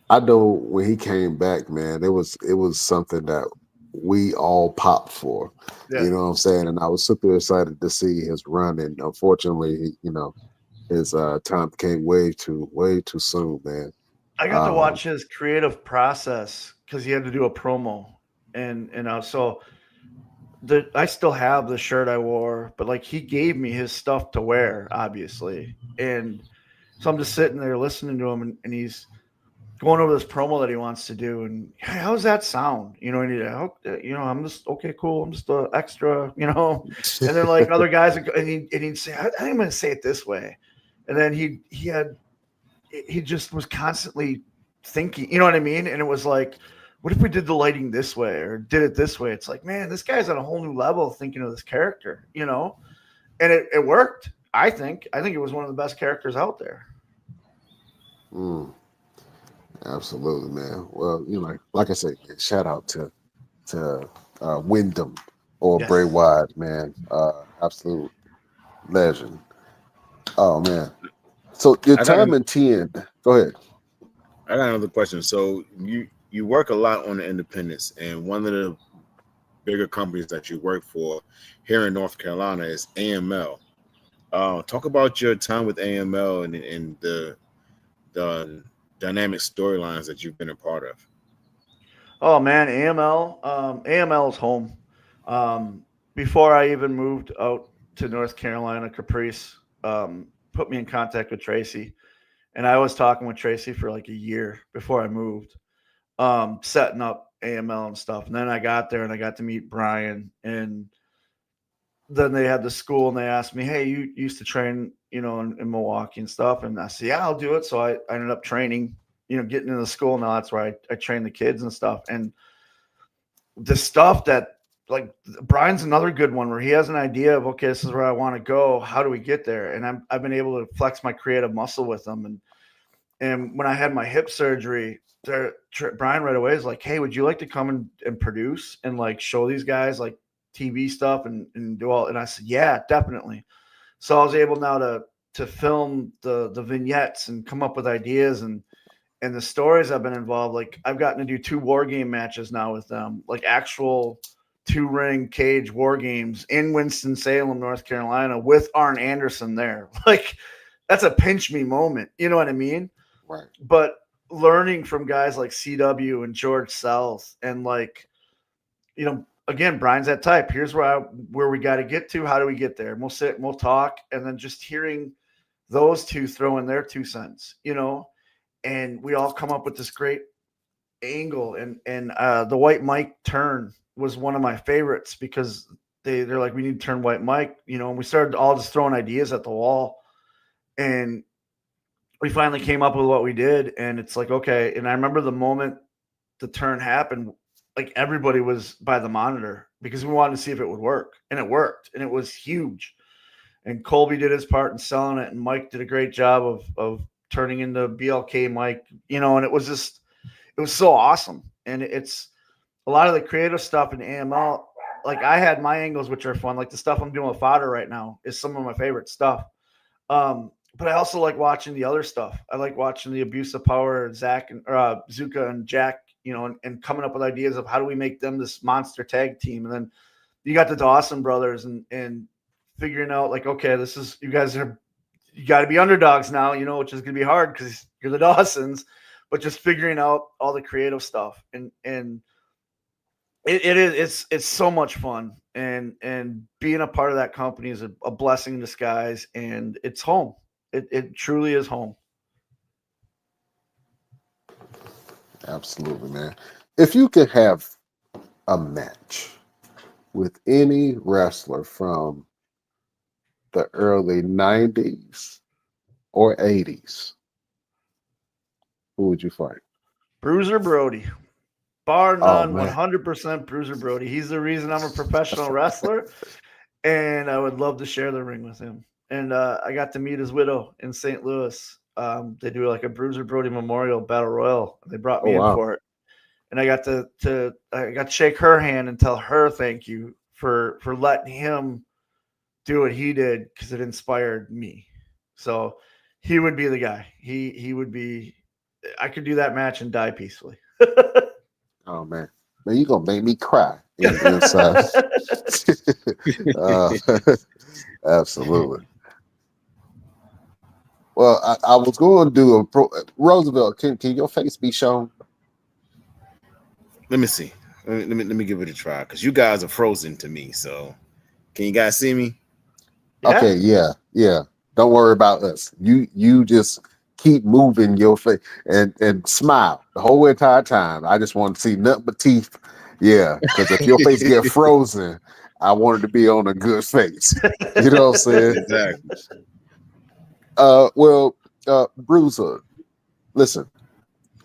I know when he came back, man, it was something that we all popped for. Yeah. You know what I'm saying? And I was super excited to see his run. And unfortunately, his time came way too soon, man. I got to watch his creative process because he had to do a promo, and so I still have the shirt I wore, but like he gave me his stuff to wear, obviously, and so I'm just sitting there listening to him, and he's going over this promo that he wants to do, and hey, how's that sound? I'm just okay, cool. I'm just an extra, and then like other guys, and he'd say, I think I'm going to say it this way, and then he just was constantly thinking, you know what I mean? And it was like, what if we did the lighting this way or did it this way? It's like, man, this guy's on a whole new level thinking of this character, and it worked. I think it was one of the best characters out there. Absolutely, man. Well, like I said, shout out to Wyndham or Bray Wyatt, man. Absolute legend. Oh man. So your time in TN. Go ahead. I got another question. So you work a lot on the independents, and one of the bigger companies that you work for here in North Carolina is AML. Talk about your time with AML and the dynamic storylines that you've been a part of. Oh man, AML is home. Before I even moved out to North Carolina, Caprice put me in contact with Tracy, and I was talking with Tracy for like a year before I moved, setting up AML and stuff. And then I got there and I got to meet Brian, and then they had the school and they asked me, "Hey, you used to train, in Milwaukee and stuff." And I said, "Yeah, I'll do it." So I ended up training, getting into the school. Now that's where I train the kids and stuff. And the stuff that, like, Brian's another good one where he has an idea of, okay, this is where I want to go. How do we get there? And I've been able to flex my creative muscle with them. And when I had my hip surgery, Brian right away is like, "Hey, would you like to come and produce and like show these guys like TV stuff and do all?" And I said, "Yeah, definitely." So I was able now to film the vignettes and come up with ideas and the stories I've been involved. Like I've gotten to do 2 war game matches now with them, like actual 2-ring cage war games in Winston-Salem, North Carolina, with Arn Anderson there. Like that's a pinch me moment. You know what I mean? Right. But learning from guys like CW and George South and like, again, Brian's that type. Here's where we got to get to. How do we get there? And we'll sit and we'll talk. And then just hearing those two throw in their 2 cents, and we all come up with this great angle. And the White Mike turn was one of my favorites because they're like, we need to turn White Mike, and we started all just throwing ideas at the wall. And we finally came up with what we did. And it's like, okay. And I remember the moment the turn happened, like everybody was by the monitor because we wanted to see if it would work, and it worked, and it was huge. And Colby did his part in selling it, and Mike did a great job of turning into BLK Mike, and it was so awesome. And it's a lot of the creative stuff in AML. Like I had my angles, which are fun. Like the stuff I'm doing with Fodder right now is some of my favorite stuff. But I also like watching the other stuff. I like watching the Abuse of Power, Zach and Zuka and Jack, and coming up with ideas of how do we make them this monster tag team. And then, you got the Dawson brothers and figuring out like, okay, this is you got to be underdogs now, which is gonna be hard because you're the Dawsons, but just figuring out all the creative stuff and it's so much fun and being a part of that company is a blessing in disguise, and it's home. It truly is home. Absolutely, man. If you could have a match with any wrestler from the early 90s or 80s, who would you fight? Bruiser Brody. Bar none, man. 100% Bruiser Brody. He's the reason I'm a professional wrestler, and I would love to share the ring with him. And I got to meet his widow in St. Louis. They do like a Bruiser Brody Memorial Battle Royal. They brought me in for it, and I got to shake her hand and tell her thank you for letting him do what he did because it inspired me. So he would be the guy. He would be. I could do that match and die peacefully. Oh man, you gonna make me cry inside. Absolutely. Well, I was going to do Roosevelt. Can your face be shown? Let me see. Let me give it a try because you guys are frozen to me. So, can you guys see me? Yeah. Okay, yeah. Don't worry about us. You just keep moving your face and smile the whole entire time. I just want to see nothing but teeth. Yeah, because if your face get frozen, I want it to be on a good face. You know what I'm saying? Exactly. Bruiser, listen,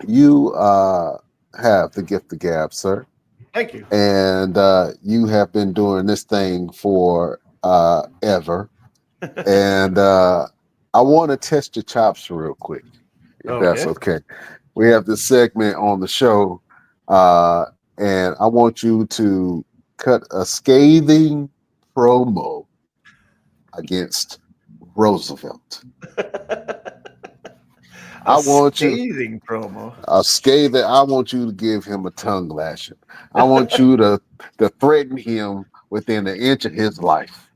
you have the gift of gab, sir. Thank you. And you have been doing this thing for ever. And I want to test your chops real quick, if that's okay. We have this segment on the show, and I want you to cut a scathing promo against Roosevelt. I want scathing promo. A scathing. I want you to give him a tongue lashing. I want you to threaten him within an inch of his life.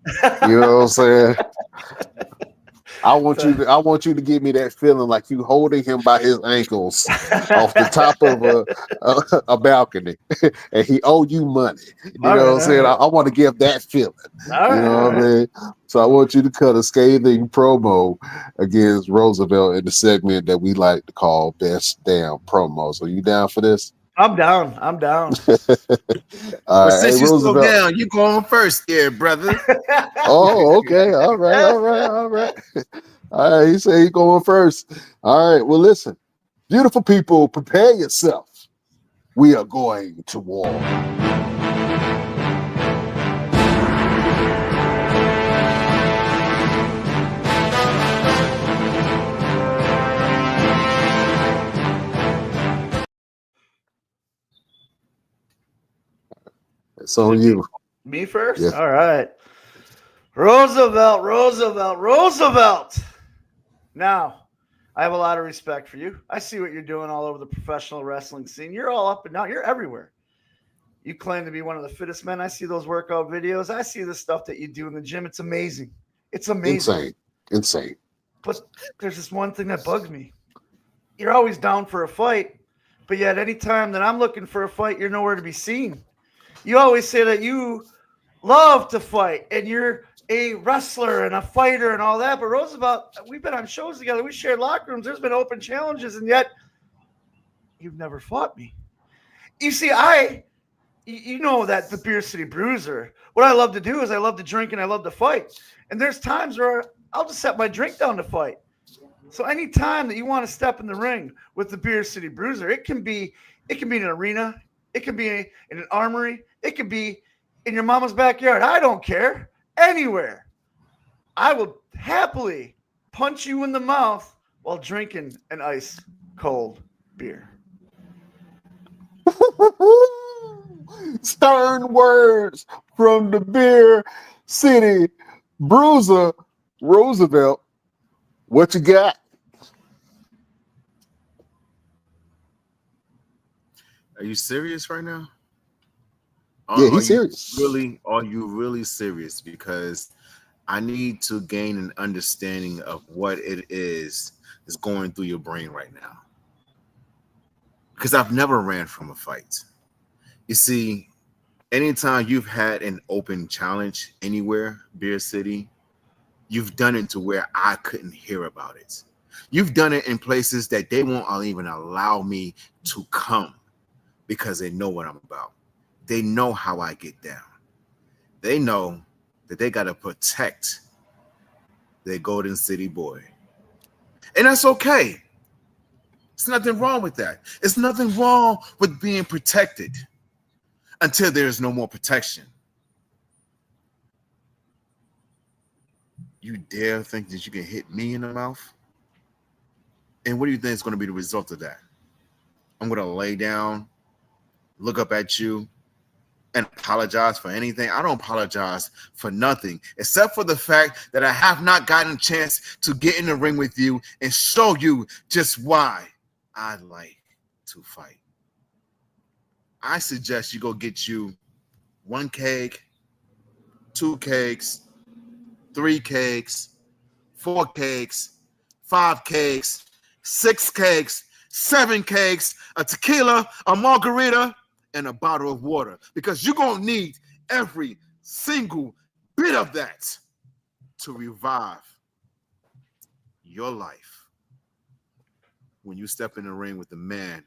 You know what I'm saying? I want you to give me that feeling like you holding him by his ankles off the top of a balcony, and he owe you money. You know what I'm saying? I want to give that feeling. What I mean? So I want you to cut a scathing promo against Roosevelt in the segment that we like to call Best Damn Promos. Are you down for this? I'm down. Well, since you slow down, you going first here, brother. Oh, okay. All right. All right, he said he's going first. All right, well, listen. Beautiful people, prepare yourself. We are going to war. It's on you. Me first? Yeah. All right. Roosevelt. Now, I have a lot of respect for you. I see what you're doing all over the professional wrestling scene. You're all up and down. You're everywhere. You claim to be one of the fittest men. I see those workout videos. I see the stuff that you do in the gym. It's amazing. Insane. But there's this one thing that bugs me. You're always down for a fight, but yet any time that I'm looking for a fight, you're nowhere to be seen. You always say that you love to fight and you're a wrestler and a fighter and all that. But Roosevelt, we've been on shows together. We shared locker rooms. There's been open challenges, and yet you've never fought me. You see, you know that the Beer City Bruiser, what I love to do is I love to drink and I love to fight. And there's times where I'll just set my drink down to fight. So any time that you want to step in the ring with the Beer City Bruiser, it can be in an arena, it can be in an armory, it could be in your mama's backyard. I don't care. Anywhere. I will happily punch you in the mouth while drinking an ice cold beer. Stern words from the Beer City Bruiser, Roosevelt. What you got? Are you serious right now? Yeah, he's serious. Are you really serious? Because I need to gain an understanding of what it is that's going through your brain right now. Because I've never ran from a fight. You see, anytime you've had an open challenge anywhere, Beer City, you've done it to where I couldn't hear about it. You've done it in places that they won't even allow me to come because they know what I'm about. They know how I get down. They know that they got to protect their Golden City boy. And that's okay. There's nothing wrong with that. It's nothing wrong with being protected until there's no more protection. You dare think that you can hit me in the mouth? And what do you think is going to be the result of that? I'm going to lay down, look up at you, and apologize for anything? I don't apologize for nothing, except for the fact that I have not gotten a chance to get in the ring with you and show you just why I like to fight. I suggest you go get you 1 cake, 2 cakes, 3 cakes, 4 cakes, 5 cakes, 6 cakes, 7 cakes, a tequila, a margarita, and a bottle of water, because you're going to need every single bit of that to revive your life when you step in the ring with the man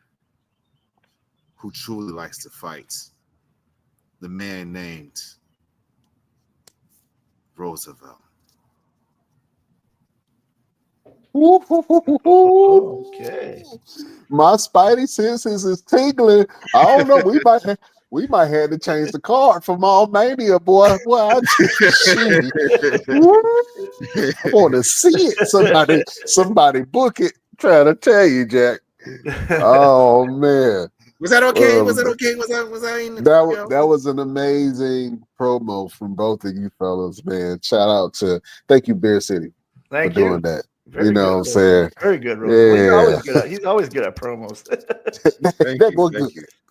who truly likes to fight, the man named Roosevelt. Okay. My spidey senses is tingling. I don't know. We might have to change the card from all mania, boy. Boy, I want to see it. Somebody book it. Trying to tell you, Jack. Oh man. Was that okay? Was that okay? Was that that was an amazing promo from both of you fellas, man. Shout out to thank you, Beer City, for doing that. Very what I'm saying? Very good, Rose. Yeah. Well, he's always good at promos.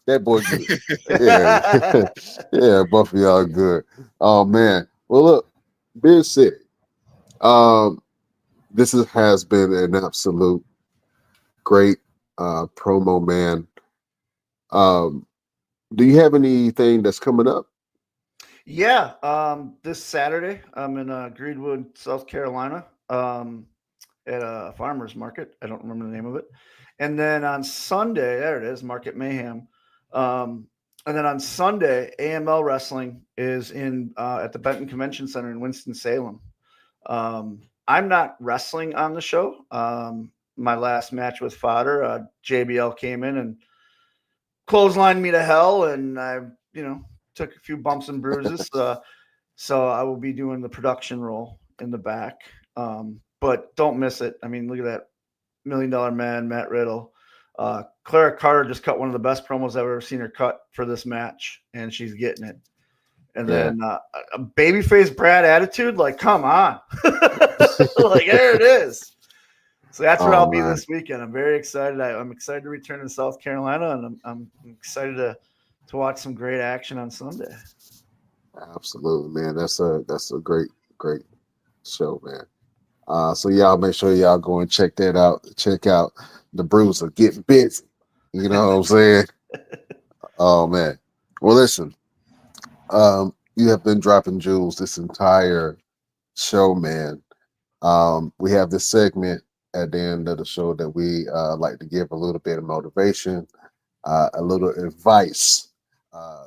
that boy good. Yeah. Yeah, both of y'all good. Oh man. Well, look, Beer City. This has been an absolute great promo, man. Do you have anything that's coming up? Yeah. This Saturday, I'm in Greenwood, South Carolina. At a farmer's market. I don't remember the name of it. And then on Sunday, there it is, Market Mayhem. And then on Sunday, AML Wrestling is in at the Benton Convention Center in Winston-Salem. I'm not wrestling on the show. My last match with Fodder, JBL came in and clotheslined me to hell, and I, took a few bumps and bruises. So I will be doing the production role in the back. But don't miss it. I mean, look at that $1 Million Man, Matt Riddle. Clara Carter just cut one of the best promos I've ever seen her cut for this match, and she's getting it. And then a babyface Brad attitude, like, come on. Like, there it is. So that's where I'll be this weekend. I'm very excited. I'm excited to return to South Carolina, and I'm excited to watch some great action on Sunday. Absolutely, man. That's a great show, man. So y'all make sure y'all go and check that out. Check out the Bruiser getting busy. You know what I'm saying? Oh man. Well, listen. You have been dropping jewels this entire show, man. We have this segment at the end of the show that we like to give a little bit of motivation, a little advice,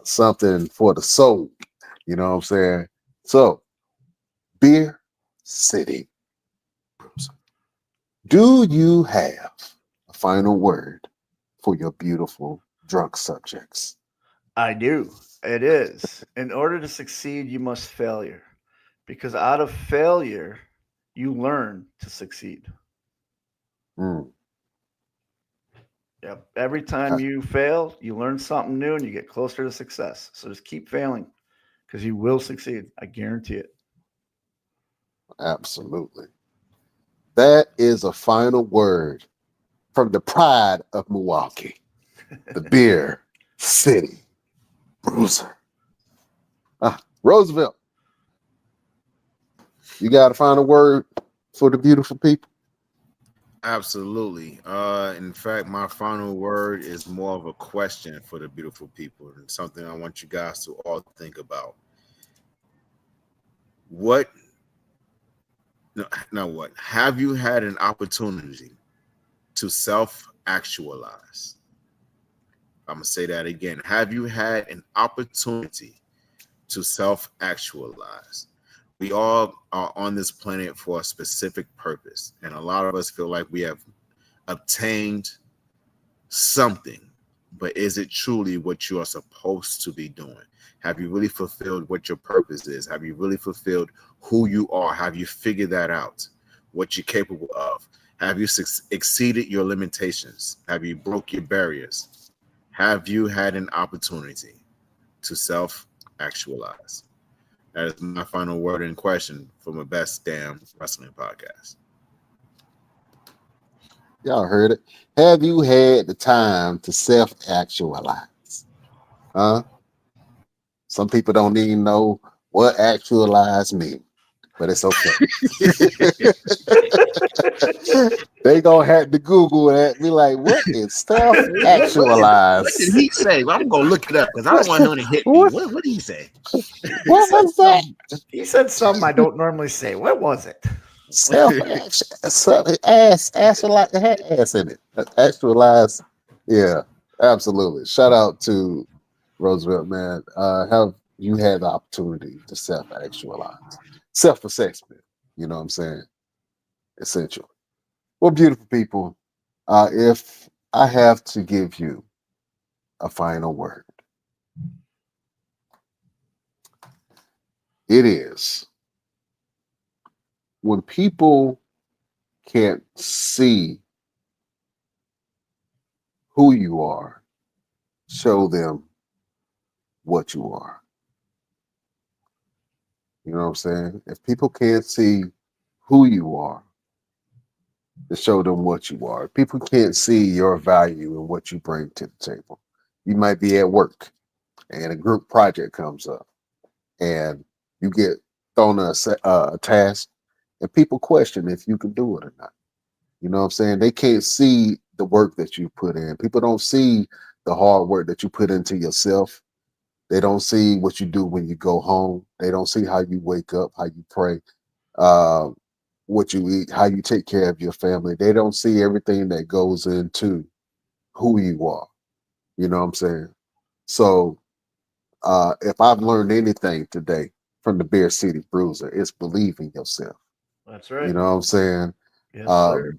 something for the soul. You know what I'm saying? So, Beer City. Do you have a final word for your beautiful drunk subjects? I do. It is. In order to succeed, you must failure. Because out of failure, you learn to succeed. Yep. Every time you fail, you learn something new and you get closer to success. So just keep failing because you will succeed. I guarantee it. Absolutely. That is a final word from the pride of Milwaukee, the Beer City Bruiser. Roosevelt, you got to find a word for the beautiful people. Absolutely. In fact, my final word is more of a question for the beautiful people and something I want you guys to all think about. What, no, not what, have you had an opportunity to self-actualize? I'm going to say that again. Have you had an opportunity to self-actualize? We all are on this planet for a specific purpose, and a lot of us feel like we have obtained something, but is it truly what you are supposed to be doing? Have you really fulfilled what your purpose is? Have you really fulfilled who you are? Have you figured that out, what you're capable of? Have you exceeded your limitations? Have you broke your barriers? Have you had an opportunity to self-actualize? That is my final word in question for my best damn wrestling podcast. Y'all heard it. Have you had the time to self-actualize? Huh? Some people don't even know what actualize means, but it's okay. They gonna have to Google that. Be like, what is self-actualize? What did he say? Well, I'm gonna look it up because I don't want him to hit me. What did he say? What was that? He said something I don't normally say. What was it? Actualize, it had ass in it. Actualize, yeah, absolutely. Shout out to Roosevelt, man. Have you had the opportunity to self-actualize, self-assessment? You know what I'm saying? Essential. Well, beautiful people, if I have to give you a final word, it is when people can't see who you are, show them what you are. You know what I'm saying? If people can't see who you are, to show them what you are. People can't see your value and what you bring to the table. You might be at work and a group project comes up and you get thrown a task and people question if you can do it or not. You know what I'm saying? They can't see the work that you put in. People don't see the hard work that you put into yourself. They don't see what you do when you go home. They don't see how you wake up, how you pray. What you eat, how you take care of your family. They don't see everything that goes into who you are. You know what I'm saying? So if I've learned anything today from the Beer City Bruiser, it's believe in yourself. That's right. You know what I'm saying? Yes, sir.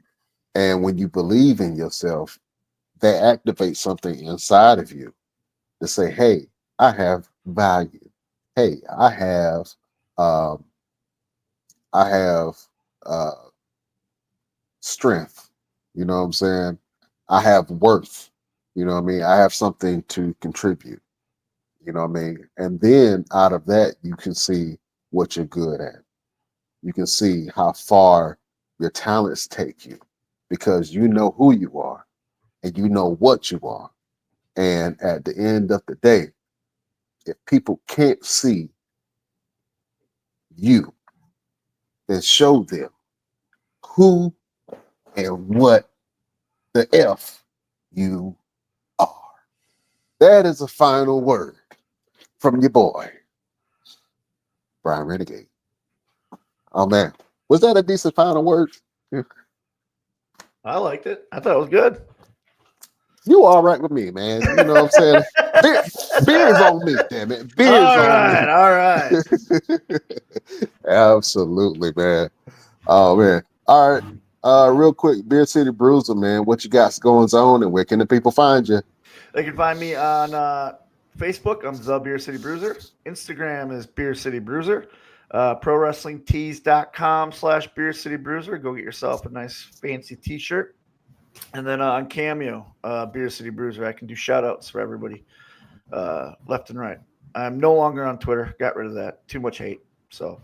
And when you believe in yourself, that activates something inside of you to say, hey, I have value. Hey, I have strength. You know what I'm saying? I have worth. You know what I mean? I have something to contribute. You know what I mean? And then out of that, you can see what you're good at. You can see how far your talents take you because you know who you are and you know what you are. And at the end of the day, if people can't see you, then show them who and what the F you are. That is a final word from your boy, Brian Renegade. Oh man, was that a decent final word? I liked it. I thought it was good. You all right with me, man? You know what I'm saying? Beer's on me, damn it. Beer's on me. All right. Absolutely, man. Oh man. All right. Real quick, Beer City Bruiser, man. What you got going on and where can the people find you? They can find me on Facebook. I'm the Beer City Bruiser. Instagram is Beer City Bruiser. ProWrestlingTees.com/Beer City Bruiser. Go get yourself a nice fancy t-shirt. And then on Cameo, Beer City Bruiser, I can do shout outs for everybody left and right. I'm no longer on Twitter. Got rid of that. Too much hate. So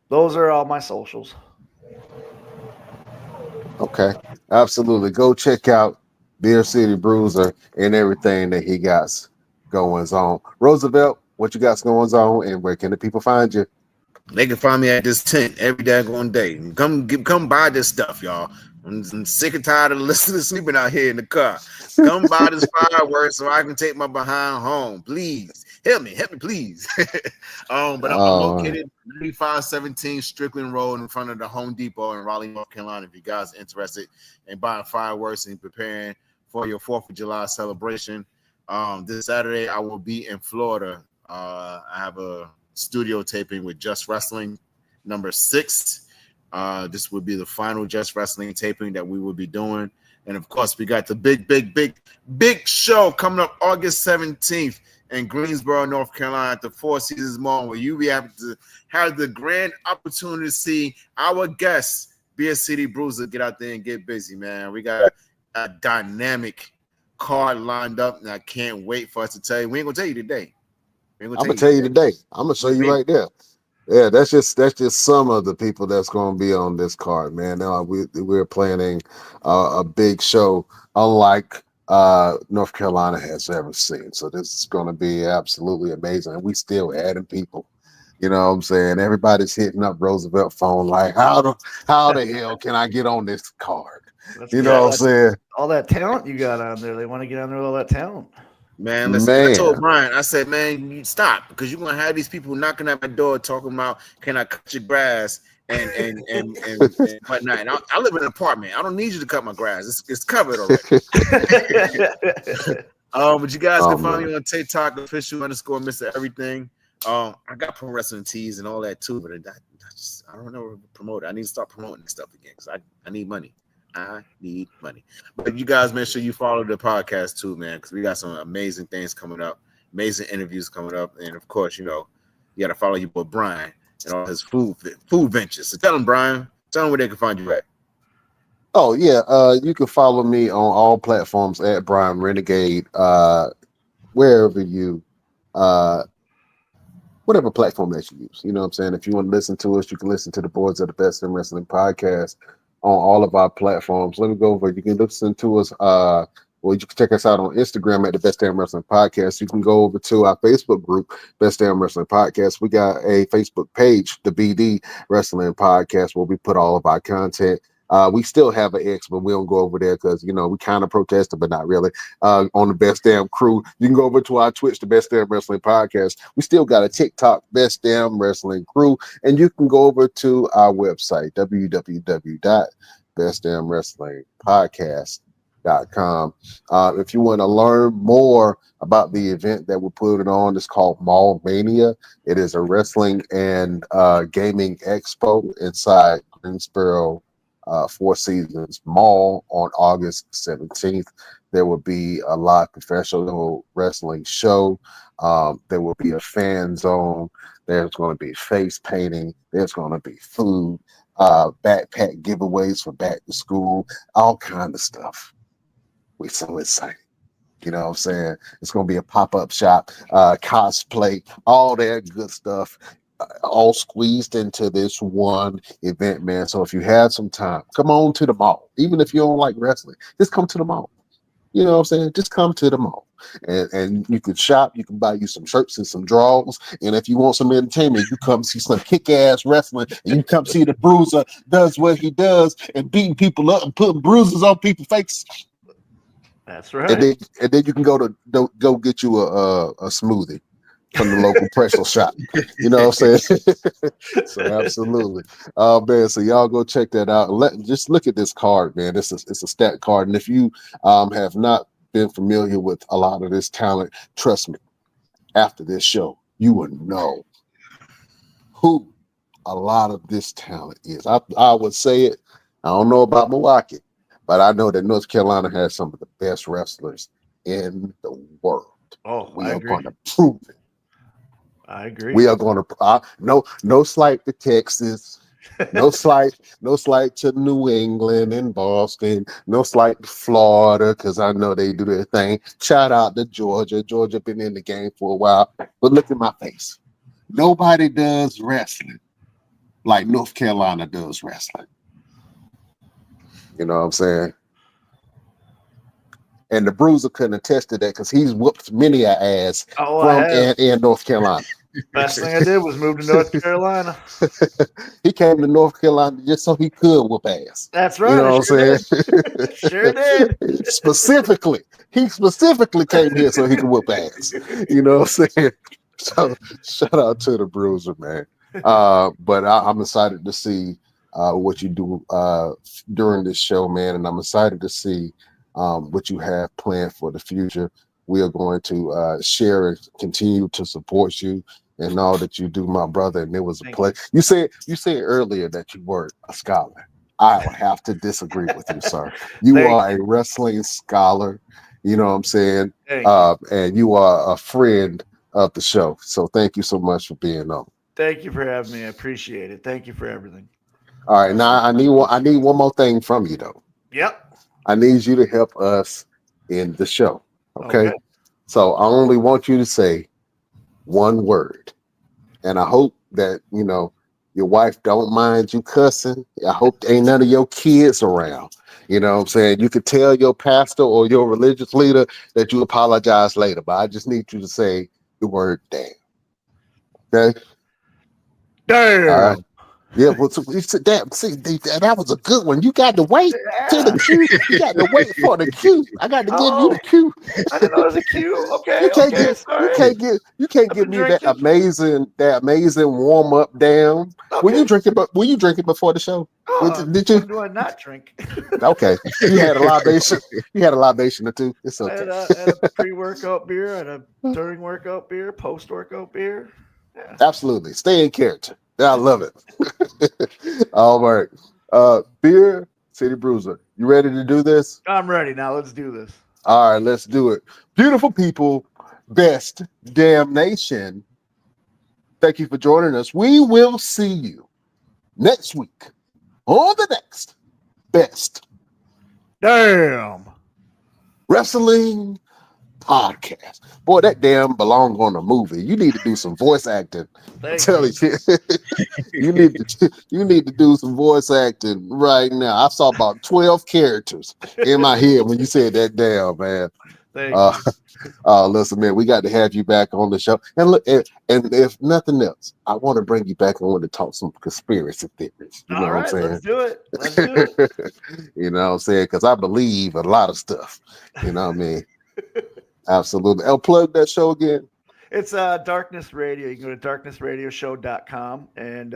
those are all my socials. Okay. Absolutely. Go check out Beer City Bruiser and everything that he got going on. Roosevelt, what you got going on, and where can the people find you? They can find me at this tent every daggone day. Come buy this stuff, y'all. I'm sick and tired of listening to sleeping out here in the car. Come buy this fireworks so I can take my behind home. Please help me, please. But I'm located 3517 Strickland Road in front of the Home Depot in Raleigh, North Carolina. If you guys are interested in buying fireworks and preparing for your 4th of July celebration, this Saturday I will be in Florida. I have a studio taping with Just Wrestling number 6. This will be the final Just Wrestling taping that we will be doing. And of course, we got the big show coming up August 17th in Greensboro, North Carolina at the Four Seasons Mall, where you'll be able to have the grand opportunity to see our guests be a City Bruiser. Get out there and get busy, man. We got a dynamic card lined up, and I can't wait for us to tell you. We ain't gonna tell you today. I'm gonna tell you today. I'm gonna show you right there. Yeah, that's just some of the people that's going to be on this card, man. Now we're planning a big show, unlike North Carolina has ever seen. So this is going to be absolutely amazing, and we still adding people. You know what I'm saying? Everybody's hitting up Roosevelt phone like, how the hell can I get on this card? You know what I'm saying? All that talent you got on there. They want to get on there with all that talent. Man, listen, I told Brian, I said, man, you stop, because you're gonna have these people knocking at my door talking about, can I cut your grass and whatnot. And I live in an apartment. I don't need you to cut my grass. It's covered already. But you guys can find me on TikTok, official _ Mr. Everything. I got pro wrestling tees and all that too, but I don't know where to promote it. I need to start promoting this stuff again because I need money. I need money. But you guys make sure you follow the podcast too, man, because we got some amazing things coming up, amazing interviews coming up. And of course, you got to follow your boy Brian and all his food ventures. So tell him, Brian, where they can find you at. Oh, yeah. You can follow me on all platforms at Brian Renegade, wherever you, whatever platform that you use. You know what I'm saying? If you want to listen to us, you can listen to the Boards of the Best in Wrestling podcast on all of our platforms. Let me go over. You can listen to us. You can check us out on Instagram at the Best Damn Wrestling Podcast. You can go over to our Facebook group, Best Damn Wrestling Podcast. We got a Facebook page, the BD Wrestling Podcast, where we put all of our content. We still have an X, but we don't go over there because, we kind of protested, but not really. On the Best Damn Crew, you can go over to our Twitch, the Best Damn Wrestling Podcast. We still got a TikTok, Best Damn Wrestling Crew, and you can go over to our website, www.bestdamnwrestlingpodcast.com. If you want to learn more about the event that we're putting on, it's called Mall Mania. It is a wrestling and gaming expo inside Greensboro Four Seasons Mall on August 17th. There will be a live professional wrestling show. There will be a fan zone. There's going to be face painting. There's going to be food, backpack giveaways for back to school, all kind of stuff. We're so excited. You know what I'm saying? It's going to be a pop-up shop, cosplay, all that good stuff. All squeezed into this one event, man. So if you have some time, come on to the mall. Even if you don't like wrestling, just come to the mall. You know what I'm saying? Just come to the mall. And you can shop, you can buy you some shirts and some drawers. And if you want some entertainment, you come see some kick-ass wrestling, and you come see the Bruiser does what he does and beating people up and putting bruises on people's faces. That's right. And then you can go get you a smoothie from the local pretzel shop. You know what I'm saying? So absolutely. Man, so y'all go check that out. Just look at this card, man. It's a stat card. And if you have not been familiar with a lot of this talent, trust me, after this show, you will know who a lot of this talent is. I would say it. I don't know about Milwaukee, but I know that North Carolina has some of the best wrestlers in the world. Oh, we are going to prove it. I agree. We are going to no slight to Texas, no slight to New England and Boston, no slight to Florida because I know they do their thing. Shout out to Georgia. Georgia been in the game for a while, but look at my face. Nobody does wrestling like North Carolina does wrestling. You know what I'm saying? And the Bruiser couldn't attest to that because he's whooped many a ass from in North Carolina. Best thing I did was move to North Carolina. He came to North Carolina just so he could whoop ass. That's right. You know what I'm saying? Sure did. Specifically, he specifically came here so he could whoop ass. You know what I'm saying? So shout out to the Bruiser, man. But I'm excited to see what you do during this show, man, and I'm excited to see what you have planned for the future. We are going to share and continue to support you and all that you do, my brother. And it was a pleasure. You said earlier that you were a scholar. I would have to disagree with you, sir. You are a wrestling scholar. You know what I'm saying? And you are a friend of the show. So thank you so much for being on. Thank you for having me. I appreciate it. Thank you for everything. All right, now I need one more thing from you though. Yep. I need you to help us in the show. Okay. So I only want you to say one word. And I hope that, you know, your wife don't mind you cussing. I hope ain't none of your kids around. You know what I'm saying? You could tell your pastor or your religious leader that you apologize later, but I just need you to say the word damn. Okay? Damn. All right. Yeah, well, so you said that. See, that was a good one. You got to wait till the cue. You got to wait for the cue. I got to give you the cue. I didn't know it was a cue. Okay. You can't give me that amazing warm up down. Okay. Were you drinking before the show? Did you? Do I not drink? Okay. You had a libation. You had a libation or two. It's okay. I had a pre-workout beer, and a during workout beer, post-workout beer. Yeah. Absolutely. Stay in character. I love it. All right. Beer, City Bruiser. You ready to do this? I'm ready. Now let's do this. All right, let's do it. Beautiful people, best damn nation. Thank you for joining us. We will see you next week on the next Best Damn Wrestling Podcast. Boy, that damn belong on a movie. You need to do some voice acting. I'm telling you. you need to do some voice acting right now. I saw about 12 characters in my head when you said that damn, man. Thank you. Listen, man, we got to have you back on the show. And look, and if nothing else, I want to bring you back on to talk some conspiracy theories. You know what I'm saying? Let's do it. Let's do it. You know what I'm saying? Because I believe a lot of stuff. You know what I mean? Absolutely. I'll plug that show again. It's Darkness Radio. You can go to darknessradioshow.com. And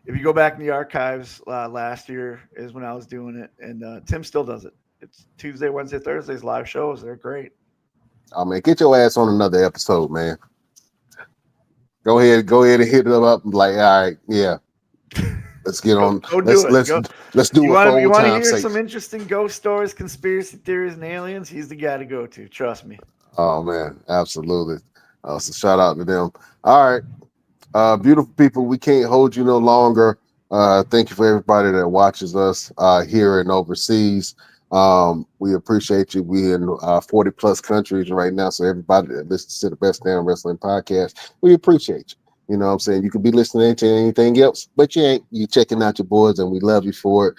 if you go back in the archives, last year is when I was doing it. And Tim still does it. It's Tuesday, Wednesday, Thursdays, live shows. They're great. Oh, man, get your ass on another episode, man. Go ahead and hit it up. Like, all right, yeah. Let's get on. Let's do it. You want to hear some interesting ghost stories, conspiracy theories, and aliens? He's the guy to go to. Trust me. Oh man, absolutely. So shout out to them. All right, beautiful people. We can't hold you no longer. Thank you for everybody that watches us here and overseas. We appreciate you. We in 40 plus countries right now, so everybody that listens to the Best Damn Wrestling Podcast, we appreciate you. You know what I'm saying? You could be listening to anything else, but you ain't. You checking out your boys, and we love you for it.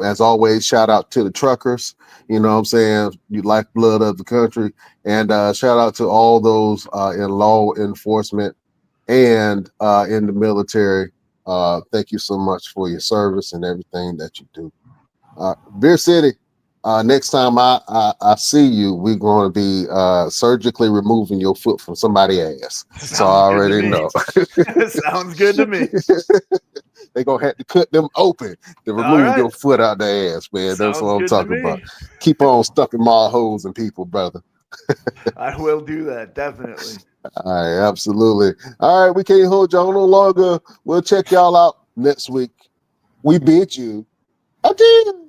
As always, shout out to the truckers. You know what I'm saying? You lifeblood of the country. And shout out to all those in law enforcement and in the military. Thank you so much for your service and everything that you do. Beer City, next time I see you, we're going to be surgically removing your foot from somebody's ass. So I already know. Sounds good to me. They're going to have to cut them open to remove your foot out the ass, man. That's what I'm talking about. Keep on stuffing my holes in people, brother. I will do that, definitely. All right, absolutely. All right, we can't hold y'all no longer. We'll check y'all out next week. We bid you adieu.